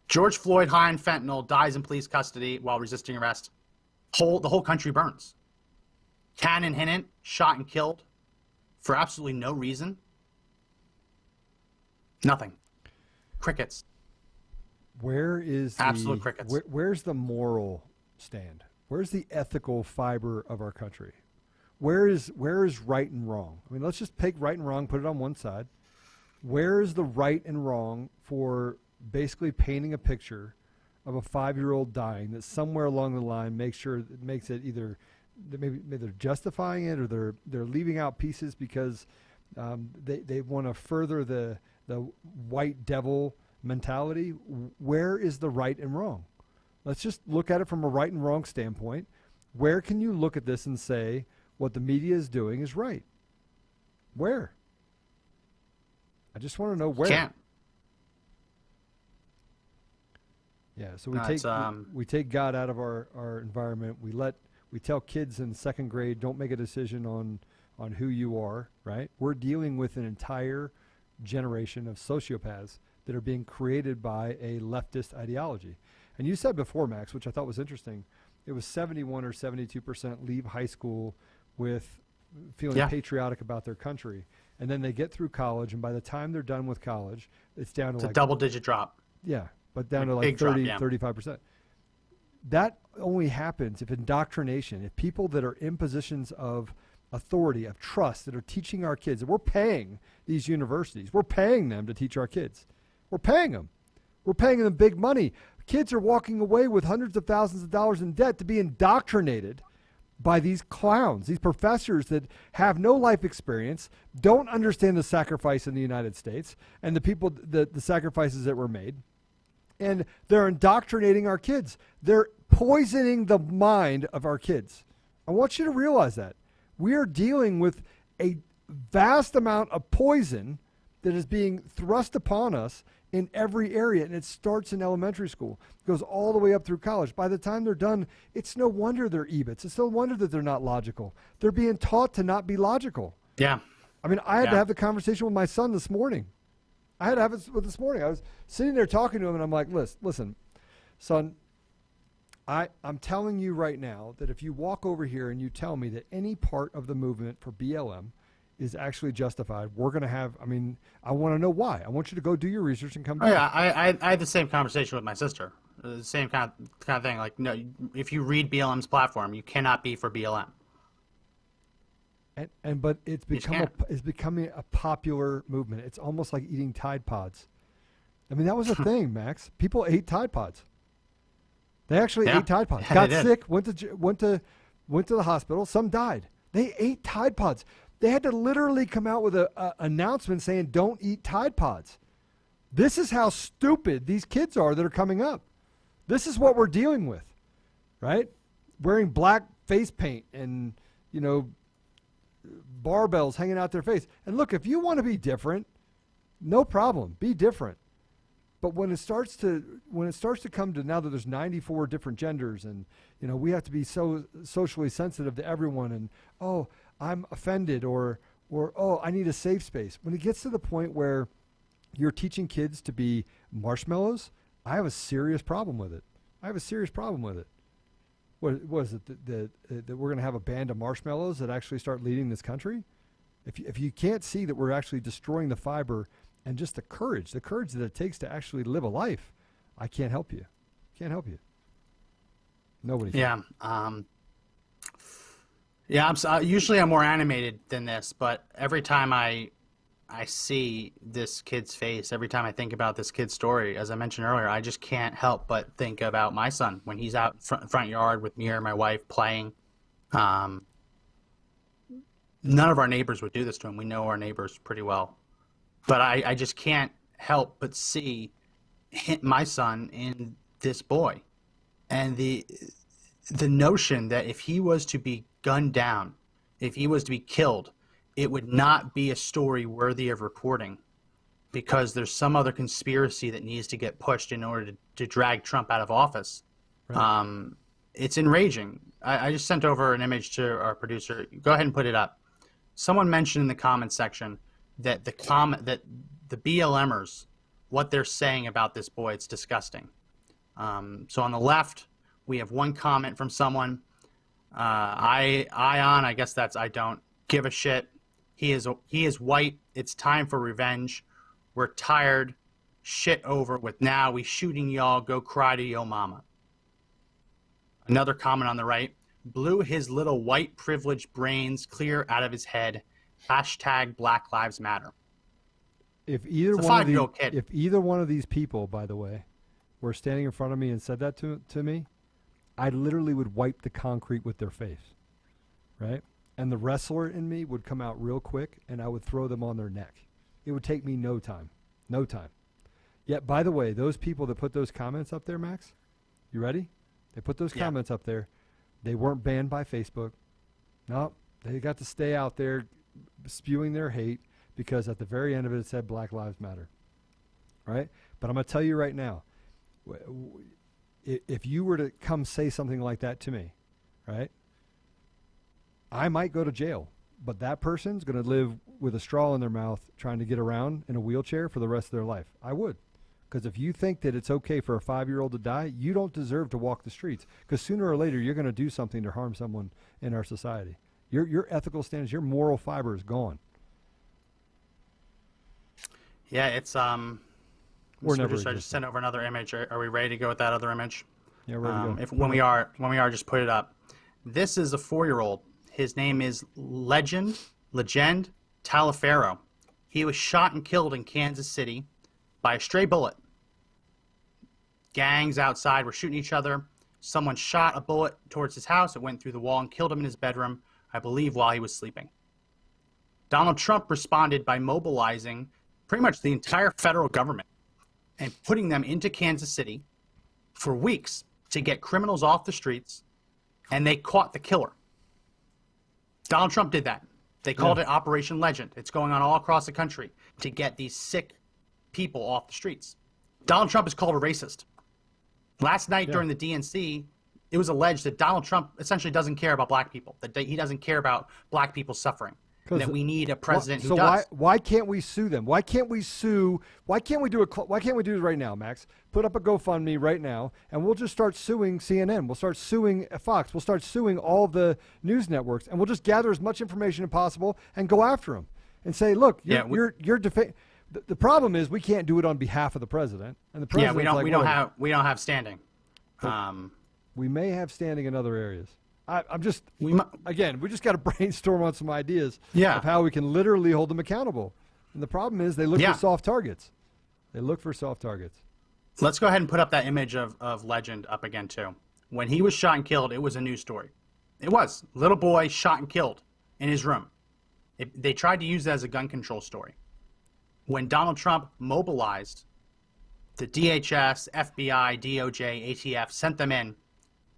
George Floyd, high on fentanyl, dies in police custody while resisting arrest. The whole country burns. Cannon Hinnant, shot and killed for absolutely no reason. Nothing. Crickets. Where is absolute crickets? Where's the moral stand? Where's the ethical fiber of our country? Where is right and wrong? I mean, let's just take right and wrong, put it on one side. Where is the right and wrong for basically painting a picture of a 5-year-old dying that somewhere along the line makes it either maybe they're justifying it or they're leaving out pieces because they want to further the white devil mentality? Where is the right and wrong? Let's just look at it from a right and wrong standpoint. Where can you look at this and say what the media is doing is right? Where? I just want to know where. Can't. Yeah, so we take God out of our environment. We tell kids in second grade, don't make a decision on who you are, right? We're dealing with an entire generation of sociopaths that are being created by a leftist ideology. And you said before, Max, which I thought was interesting, it was 71 or 72% leave high school with feeling patriotic about their country. And then they get through college, and by the time they're done with college, it's down to a double-digit drop. Yeah, but down to like 30, 35%. That only happens if indoctrination, if people that are in positions of authority, of trust, that are teaching our kids, and we're paying these universities, we're paying them to teach our kids. We're paying them. We're paying them big money. Kids are walking away with hundreds of thousands of dollars in debt to be indoctrinated by these clowns, these professors that have no life experience, don't understand the sacrifice in the United States and the people, the sacrifices that were made. And they're indoctrinating our kids. They're poisoning the mind of our kids. I want you to realize that. We are dealing with a vast amount of poison that is being thrust upon us in every area, and it starts in elementary school, goes all the way up through college. By the time they're done, it's no wonder they're EBITs. It's no wonder that they're not logical. They're being taught to not be logical. Yeah. I mean, I had to have the conversation with my son this morning. I had to have it this morning. I was sitting there talking to him, and I'm like, listen, son, I'm telling you right now that if you walk over here and you tell me that any part of the movement for BLM is actually justified, we're going to have, I mean, I want to know why. I want you to go do your research and come back. Yeah, I had the same conversation with my sister. The same kind of thing. Like, no, if you read BLM's platform, you cannot be for BLM. But it's becoming a popular movement. It's almost like eating Tide Pods. I mean, that was a thing, Max. People ate Tide Pods. They actually ate Tide Pods. Got sick, went to the hospital. Some died. They ate Tide Pods. They had to literally come out with an announcement saying, don't eat Tide Pods. This is how stupid these kids are that are coming up. This is what we're dealing with, right? Wearing black face paint and, barbells hanging out their face. And look, if you want to be different, no problem. Be different. But when it starts to come to now that there's 94 different genders and, we have to be so socially sensitive to everyone and, oh, I'm offended or oh, I need a safe space. When it gets to the point where you're teaching kids to be marshmallows, I have a serious problem with it. What was it that we're going to have a band of marshmallows that actually start leading this country? If you can't see that we're actually destroying the fiber and just the courage that it takes to actually live a life, I can't help you. Nobody can. Yeah. Yeah, usually I'm more animated than this, but every time I see this kid's face, every time I think about this kid's story, as I mentioned earlier, I just can't help but think about my son when he's out front yard with me or my wife playing. None of our neighbors would do this to him. We know our neighbors pretty well. But I just can't help but see my son in this boy. And the notion that if he was to be gunned down, if he was to be killed, it would not be a story worthy of reporting because there's some other conspiracy that needs to get pushed in order to drag Trump out of office. Right. It's enraging. I just sent over an image to our producer. Go ahead and put it up. Someone mentioned in the comments section that the BLMers, what they're saying about this boy, it's disgusting. So on the left, we have one comment from someone. I guess that's I don't give a shit. He is white. It's time for revenge. We're tired. Shit over with now. We shooting y'all. Go cry to yo mama. Another comment on the right. Blew his little white privileged brains clear out of his head. Hashtag Black Lives Matter. If either one of these people, by the way, were standing in front of me and said that to me, I literally would wipe the concrete with their face, right? And the wrestler in me would come out real quick, and I would throw them on their neck. It would take me no time. Yet, by the way, those people that put those comments up there, Max, you ready? They put those comments up there. They weren't banned by Facebook. No, they got to stay out there spewing their hate because at the very end of it said Black Lives Matter, right? But I'm going to tell you right now, if you were to come say something like that to me, right, I might go to jail, but that person's going to live with a straw in their mouth trying to get around in a wheelchair for the rest of their life. I would. Because if you think that it's okay for a 5-year-old to die, you don't deserve to walk the streets. Because sooner or later, you're going to do something to harm someone in our society. Your ethical standards, your moral fiber is gone. Yeah, it's We're never. I just sent over another image. Are we ready to go with that other image? Yeah, ready to go. When we are, just put it up. This is a 4-year-old. His name is Legend Taliaferro. He was shot and killed in Kansas City by a stray bullet. Gangs outside were shooting each other. Someone shot a bullet towards his house. It went through the wall and killed him in his bedroom, I believe, while he was sleeping. Donald Trump responded by mobilizing pretty much the entire federal government and putting them into Kansas City for weeks to get criminals off the streets, and they caught the killer. Donald Trump did that. They called it Operation Legend. It's going on all across the country to get these sick people off the streets. Donald Trump is called a racist. Last night during the DNC, it was alleged that Donald Trump essentially doesn't care about black people, that he doesn't care about black people suffering, and that we need a president who does. So why can't we sue them? Why can't we sue? Why can't we do it right now, Max? Put up a GoFundMe right now, and we'll just start suing CNN. We'll start suing Fox. We'll start suing all the news networks, and we'll just gather as much information as possible and go after them and say, look, you're the problem is we can't do it on behalf of the president, and the president. Yeah, we don't have standing. We may have standing in other areas. We just got to brainstorm on some ideas of how we can literally hold them accountable. And the problem is they look for soft targets. Let's go ahead and put up that image of Legend up again too. When he was shot and killed, it was a news story. It was. Little boy shot and killed in his room. They tried to use that as a gun control story. When Donald Trump mobilized the DHS, FBI, DOJ, ATF, sent them in,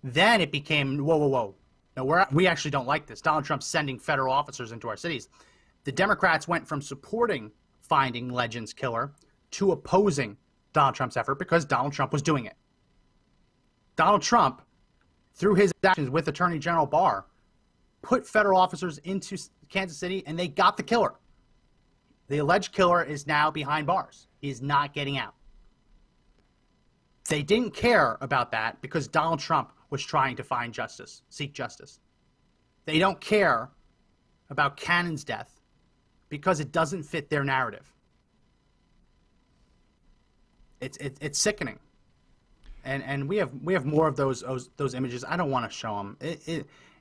then it became, whoa. No, we actually don't like this. Donald Trump's sending federal officers into our cities. The Democrats went from supporting finding Legend's killer to opposing Donald Trump's effort because Donald Trump was doing it. Donald Trump, through his actions with Attorney General Barr, put federal officers into Kansas City, and they got the killer. The alleged killer is now behind bars. He is not getting out. They didn't care about that because Donald Trump was trying to find justice, seek justice. They don't care about Cannon's death because it doesn't fit their narrative. It's sickening, and we have more of those images. I don't want to show them.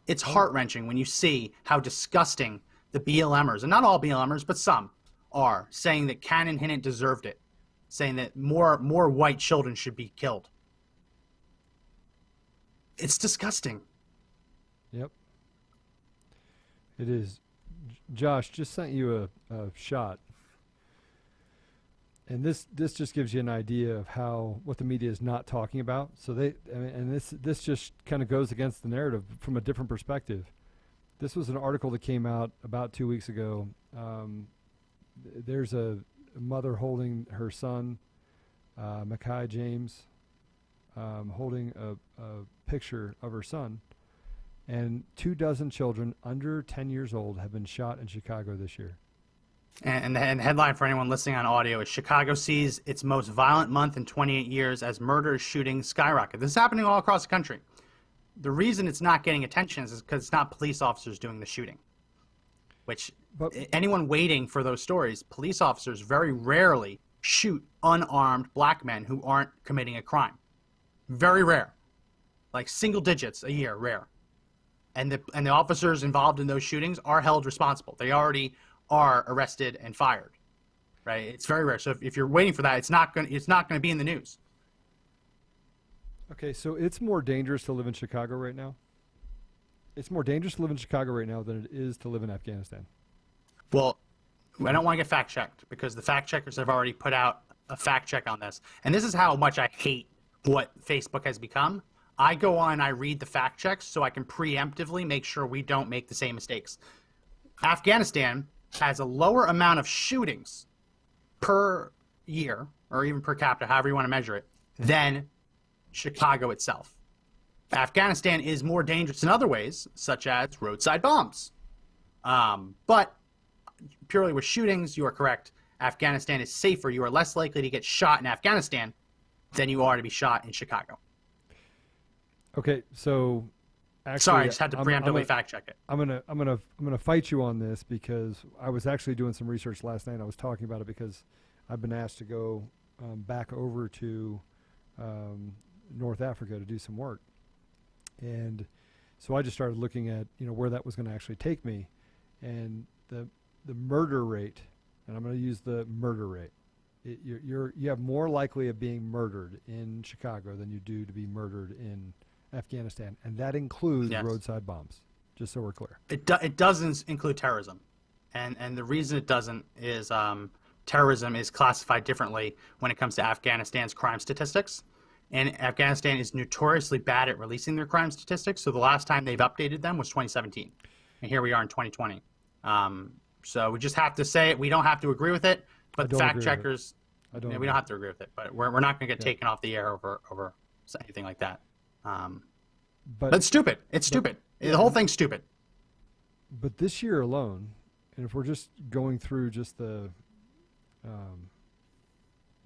It's heart-wrenching when you see how disgusting the BLMers, and not all BLMers, but some, are saying that Canon Hinnant deserved it, saying that more white children should be killed. It's disgusting. Yep. It is. Josh just sent you a shot. And this just gives you an idea of what the media is not talking about. So this just kind of goes against the narrative from a different perspective. This was an article that came out about 2 weeks ago. There's a mother holding her son, Mackay James, holding a picture of her son. And 24 children under 10 years old have been shot in Chicago this year. And the headline for anyone listening on audio is Chicago sees its most violent month in 28 years as murder shootings skyrocket. This is happening all across the country. The reason it's not getting attention is because it's not police officers doing the shooting. But anyone waiting for those stories, police officers very rarely shoot unarmed black men who aren't committing a crime. Very rare. Like single digits a year, rare. And the officers involved in those shootings are held responsible. They already are arrested and fired, right? It's very rare. So if you're waiting for that, it's not going to be in the news. Okay, so it's more dangerous to live in Chicago right now. It's more dangerous to live in Chicago right now than it is to live in Afghanistan. Well, I don't want to get fact checked because the fact checkers have already put out a fact check on this. And this is how much I hate what Facebook has become. I go on and I read the fact checks so I can preemptively make sure we don't make the same mistakes. Afghanistan has a lower amount of shootings per year, or even per capita, however you want to measure it, than Chicago itself. Afghanistan is more dangerous in other ways, such as roadside bombs. But purely with shootings, you are correct. Afghanistan is safer. You are less likely to get shot in Afghanistan than you are to be shot in Chicago. Okay, so actually, sorry, I just had to preemptively fact check it. I'm gonna fight you on this because I was actually doing some research last night. I was talking about it because I've been asked to go back over to North Africa to do some work, and so I just started looking at where that was going to actually take me, and the murder rate, and I'm going to use the murder rate. You have more likely of being murdered in Chicago than you do to be murdered in Afghanistan, and that includes roadside bombs, just so we're clear. It doesn't include terrorism, and the reason it doesn't is terrorism is classified differently when it comes to Afghanistan's crime statistics, and Afghanistan is notoriously bad at releasing their crime statistics, so the last time they've updated them was 2017, and here we are in 2020. So we just have to say it. We don't have to agree with it, but the fact checkers, we don't have to agree with it, but we're not going to get taken off the air over anything like that. But it's stupid. It's stupid. The whole thing's stupid. But this year alone, and if we're just going through just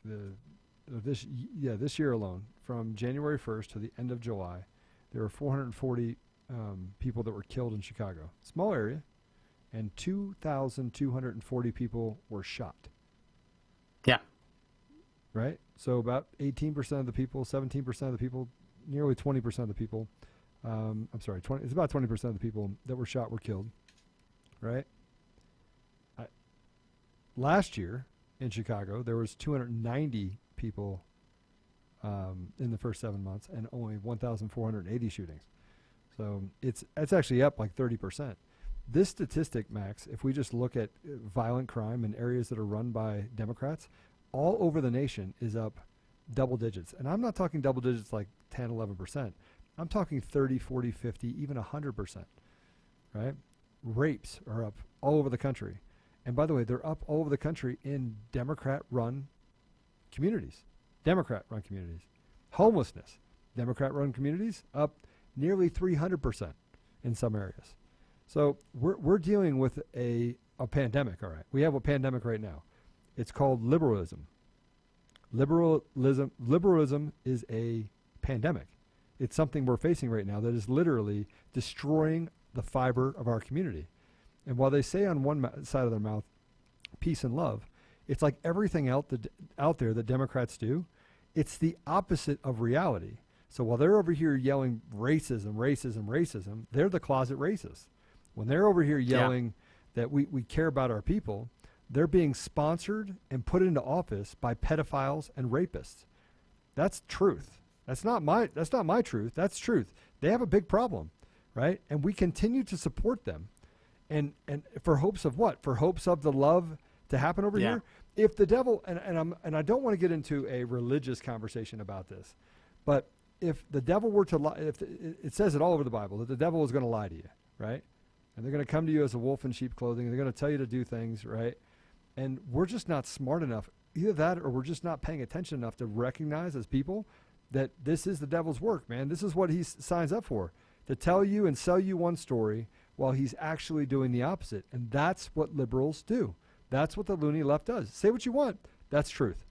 this year alone, from January 1st to the end of July, there were 440 people that were killed in Chicago, small area, and 2,240 people were shot. Yeah. Right. So about 18% of the people, 17% of the people, nearly 20% of the people, it's about 20% of the people that were shot were killed, right? Last year in Chicago, there was 290 people in the first 7 months and only 1,480 shootings. So it's actually up like 30%. This statistic, Max, if we just look at violent crime in areas that are run by Democrats, all over the nation is up double digits. And I'm not talking double digits like 10, 11%. I'm talking 30, 40, 50, even 100%, right? Rapes are up all over the country. And by the way, they're up all over the country in Democrat-run communities. Democrat-run communities. Homelessness, Democrat-run communities, up nearly 300% in some areas. So we're dealing with a pandemic, all right. We have a pandemic right now. It's called liberalism. Liberalism is a pandemic. It's something we're facing right now that is literally destroying the fiber of our community. And while they say on one side of their mouth, peace and love, it's like everything out there that Democrats do, it's the opposite of reality. So while they're over here yelling racism, racism, racism, they're the closet racists. When they're over here yelling that we care about our people, they're being sponsored and put into office by pedophiles and rapists. That's truth. That's not my truth. That's truth. They have a big problem, right? And we continue to support them. And for hopes of what? For hopes of the love to happen over here? If the devil, and I don't want to get into a religious conversation about this, but if the devil were to lie, it says it all over the Bible, that the devil is going to lie to you, right? And they're going to come to you as a wolf in sheep clothing, and they're going to tell you to do things, right? And we're just not smart enough, either that or we're just not paying attention enough to recognize as people that this is the devil's work, man. This is what he signs up for, to tell you and sell you one story while he's actually doing the opposite. And that's what liberals do. That's what the loony left does. Say what you want. That's truth.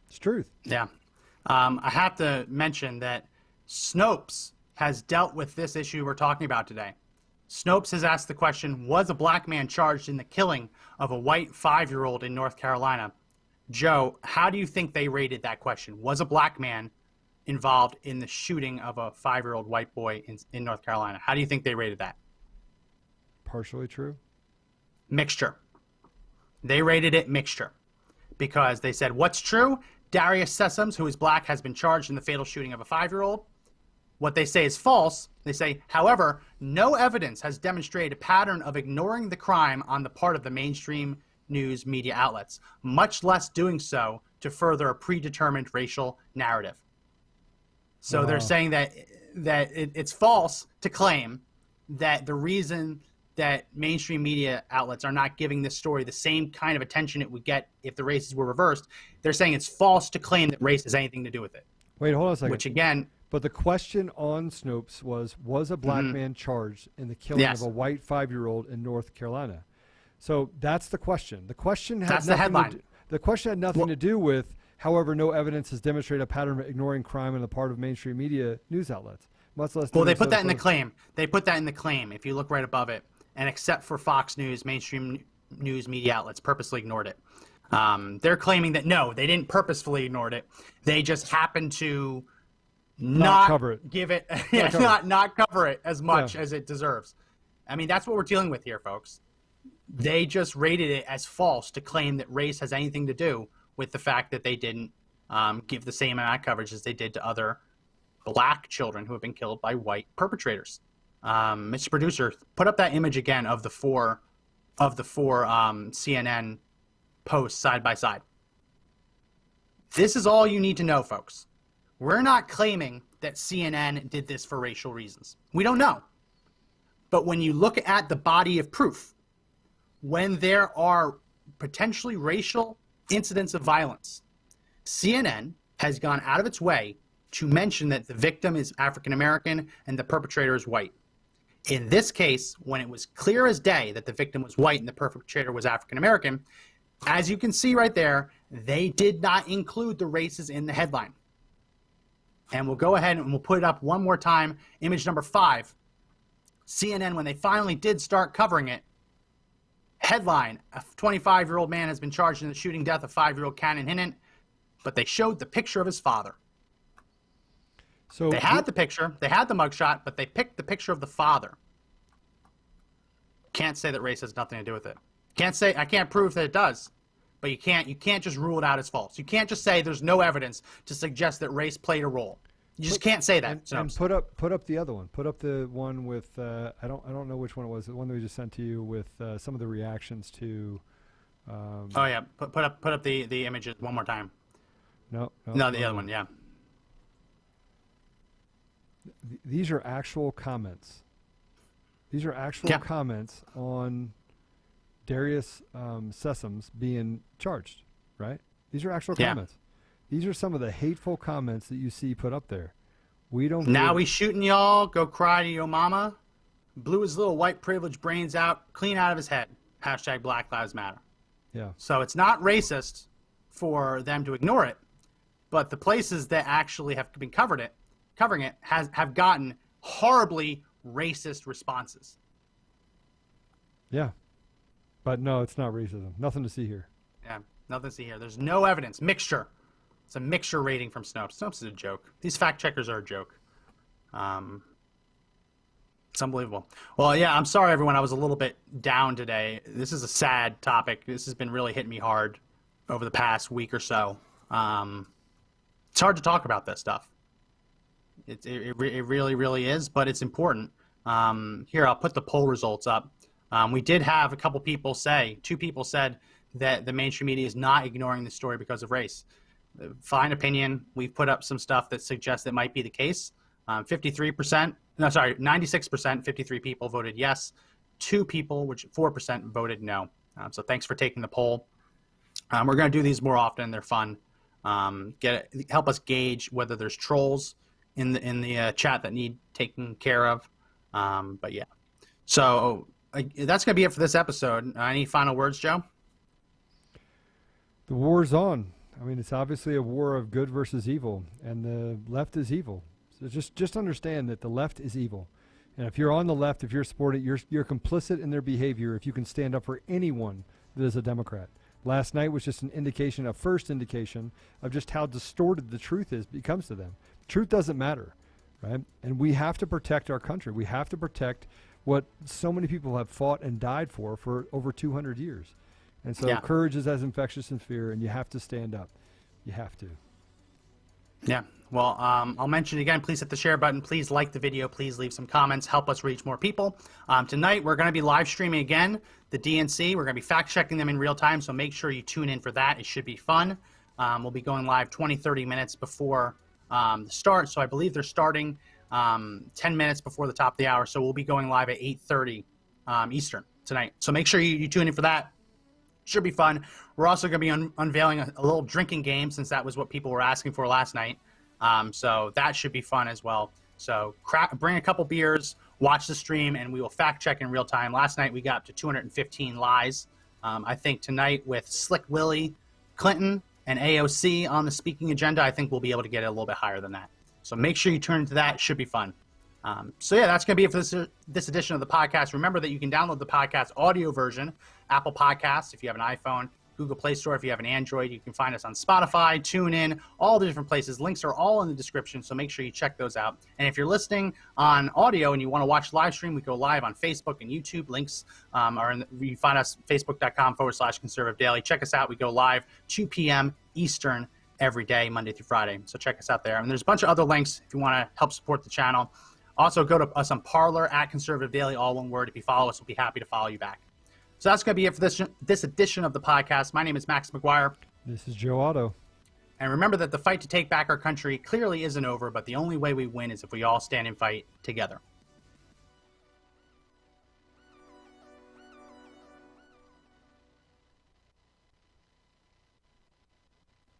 It's truth. Yeah. I have to mention that Snopes has dealt with this issue we're talking about today. Snopes has asked the question, was a black man charged in the killing of a white 5-year-old in North Carolina? Joe, how do you think they rated that question? Was a black man involved in the shooting of a 5-year-old white boy in North Carolina? How do you think they rated that? Partially true. Mixture. They rated it mixture because they said, what's true? Darius Sessoms, who is black, has been charged in the fatal shooting of a 5-year-old. What they say is false. They say, however, no evidence has demonstrated a pattern of ignoring the crime on the part of the mainstream news media outlets, much less doing so to further a predetermined racial narrative. So they're saying that it's false to claim that the reason that mainstream media outlets are not giving this story the same kind of attention it would get if the races were reversed, they're saying it's false to claim that race has anything to do with it. Wait, hold on a second. Which again... But the question on Snopes was a black man charged in the killing of a white 5-year-old in North Carolina? So that's the question. The question had that's the headline. The question had nothing to do with, however, no evidence has demonstrated a pattern of ignoring crime on the part of mainstream media news outlets. Much less. Well, they put that in the claim. They put that in the claim. If you look right above it, and except for Fox News, mainstream news media outlets purposely ignored it. They're claiming that no, they didn't purposefully ignore it. They just happened to not cover it. Give it, not cover it as much as it deserves. I mean, that's what we're dealing with here, folks. They just rated it as false to claim that race has anything to do with the fact that they didn't give the same amount of coverage as they did to other black children who have been killed by white perpetrators. Mr. Producer, put up that image again of the four CNN posts side by side. This is all you need to know, folks. We're not claiming that CNN did this for racial reasons. We don't know. But when you look at the body of proof, when there are potentially racial incidents of violence, CNN has gone out of its way to mention that the victim is African American and the perpetrator is white. In this case, when it was clear as day that the victim was white and the perpetrator was African American, as you can see right there, they did not include the races in the headline. And we'll go ahead and we'll put it up one more time. Image number 5. CNN, when they finally did start covering it, headline, a 25-year-old man has been charged in the shooting death of 5-year-old Cannon Hinnant, but they showed the picture of his father. So they had the picture, they had the mugshot, but they picked the picture of the father. Can't say that race has nothing to do with it. I can't prove that it does, but you can't just rule it out as false. You can't just say there's no evidence to suggest that race played a role. You just can't say that. And put up the other one. Put up the one with I don't know which one it was. The one that we just sent to you with some of the reactions to. Oh yeah, put up the images one more time. No, the other one. Yeah. These are actual comments. These are actual comments on Darius Sessoms being charged, right? These are actual comments. These are some of the hateful comments that you see put up there. We don't. Now he's shooting y'all. Go cry to your mama. Blew his little white privilege brains out, clean out of his head. # Black Lives Matter. Yeah. So it's not racist for them to ignore it, but the places that actually have been covering it have gotten horribly racist responses. Yeah. But no, it's not racism. Nothing to see here. Yeah, nothing to see here. There's no evidence. Mixture. It's a mixture rating from Snopes. Snopes is a joke. These fact checkers are a joke. It's unbelievable. Well, yeah, I'm sorry, everyone. I was a little bit down today. This is a sad topic. This has been really hitting me hard over the past week or so. It's hard to talk about this stuff. It really, really is, but it's important. Here, I'll put the poll results up. We did have a couple people say, 2 people said that the mainstream media is not ignoring the story because of race. Fine opinion. We've put up some stuff that suggests that might be the case. 96%, 53 people voted yes. 2 people, which 4% voted no. So thanks for taking the poll. We're going to do these more often. They're fun. Help us gauge whether there's trolls in the chat that need taken care of. But yeah. So that's going to be it for this episode. Any final words, Joe? The war's on. I mean, it's obviously a war of good versus evil, and the left is evil. So just understand that the left is evil. And if you're on the left, if you're supporting, you're complicit in their behavior if you can stand up for anyone that is a Democrat. Last night was just a first indication of just how distorted the truth becomes to them. Truth doesn't matter, right? And we have to protect our country. We have to protect what so many people have fought and died for over 200 years. And so courage is as infectious as fear, and you have to stand up. You have to. Yeah. Well, I'll mention again, please hit the share button. Please like the video. Please leave some comments. Help us reach more people. Tonight, we're going to be live streaming again the DNC. We're going to be fact checking them in real time, so make sure you tune in for that. It should be fun. We'll be going live 20-30 minutes before the start. So I believe they're starting 10 minutes before the top of the hour. So we'll be going live at 8:30 Eastern tonight. So make sure you tune in for that. Should be fun. We're also going to be unveiling a little drinking game, since that was what people were asking for last night. So that should be fun as well. So bring a couple beers, watch the stream, and we will fact check in real time. Last night we got up to 215 lies. I think tonight with Slick Willie, Clinton, and AOC on the speaking agenda, I think we'll be able to get it a little bit higher than that. So make sure you tune into that. It should be fun. So yeah, that's going to be it for this edition of the podcast. Remember that you can download the podcast audio version, Apple Podcasts if you have an iPhone, Google Play Store if you have an Android. You can find us on Spotify, TuneIn, all the different places. Links are all in the description, so make sure you check those out. And if you're listening on audio and you want to watch live stream, we go live on Facebook and YouTube. Links are you find us facebook.com/Conservative Daily. Check us out. We go live 2 p.m. Eastern every day, Monday through Friday. So check us out there. And there's a bunch of other links if you want to help support the channel. Also, go to us on Parler @Conservative Daily, all one word. If you follow us, we'll be happy to follow you back. So that's going to be it for this edition of the podcast. My name is Max McGuire. This is Joe Otto. And remember that the fight to take back our country clearly isn't over, but the only way we win is if we all stand and fight together.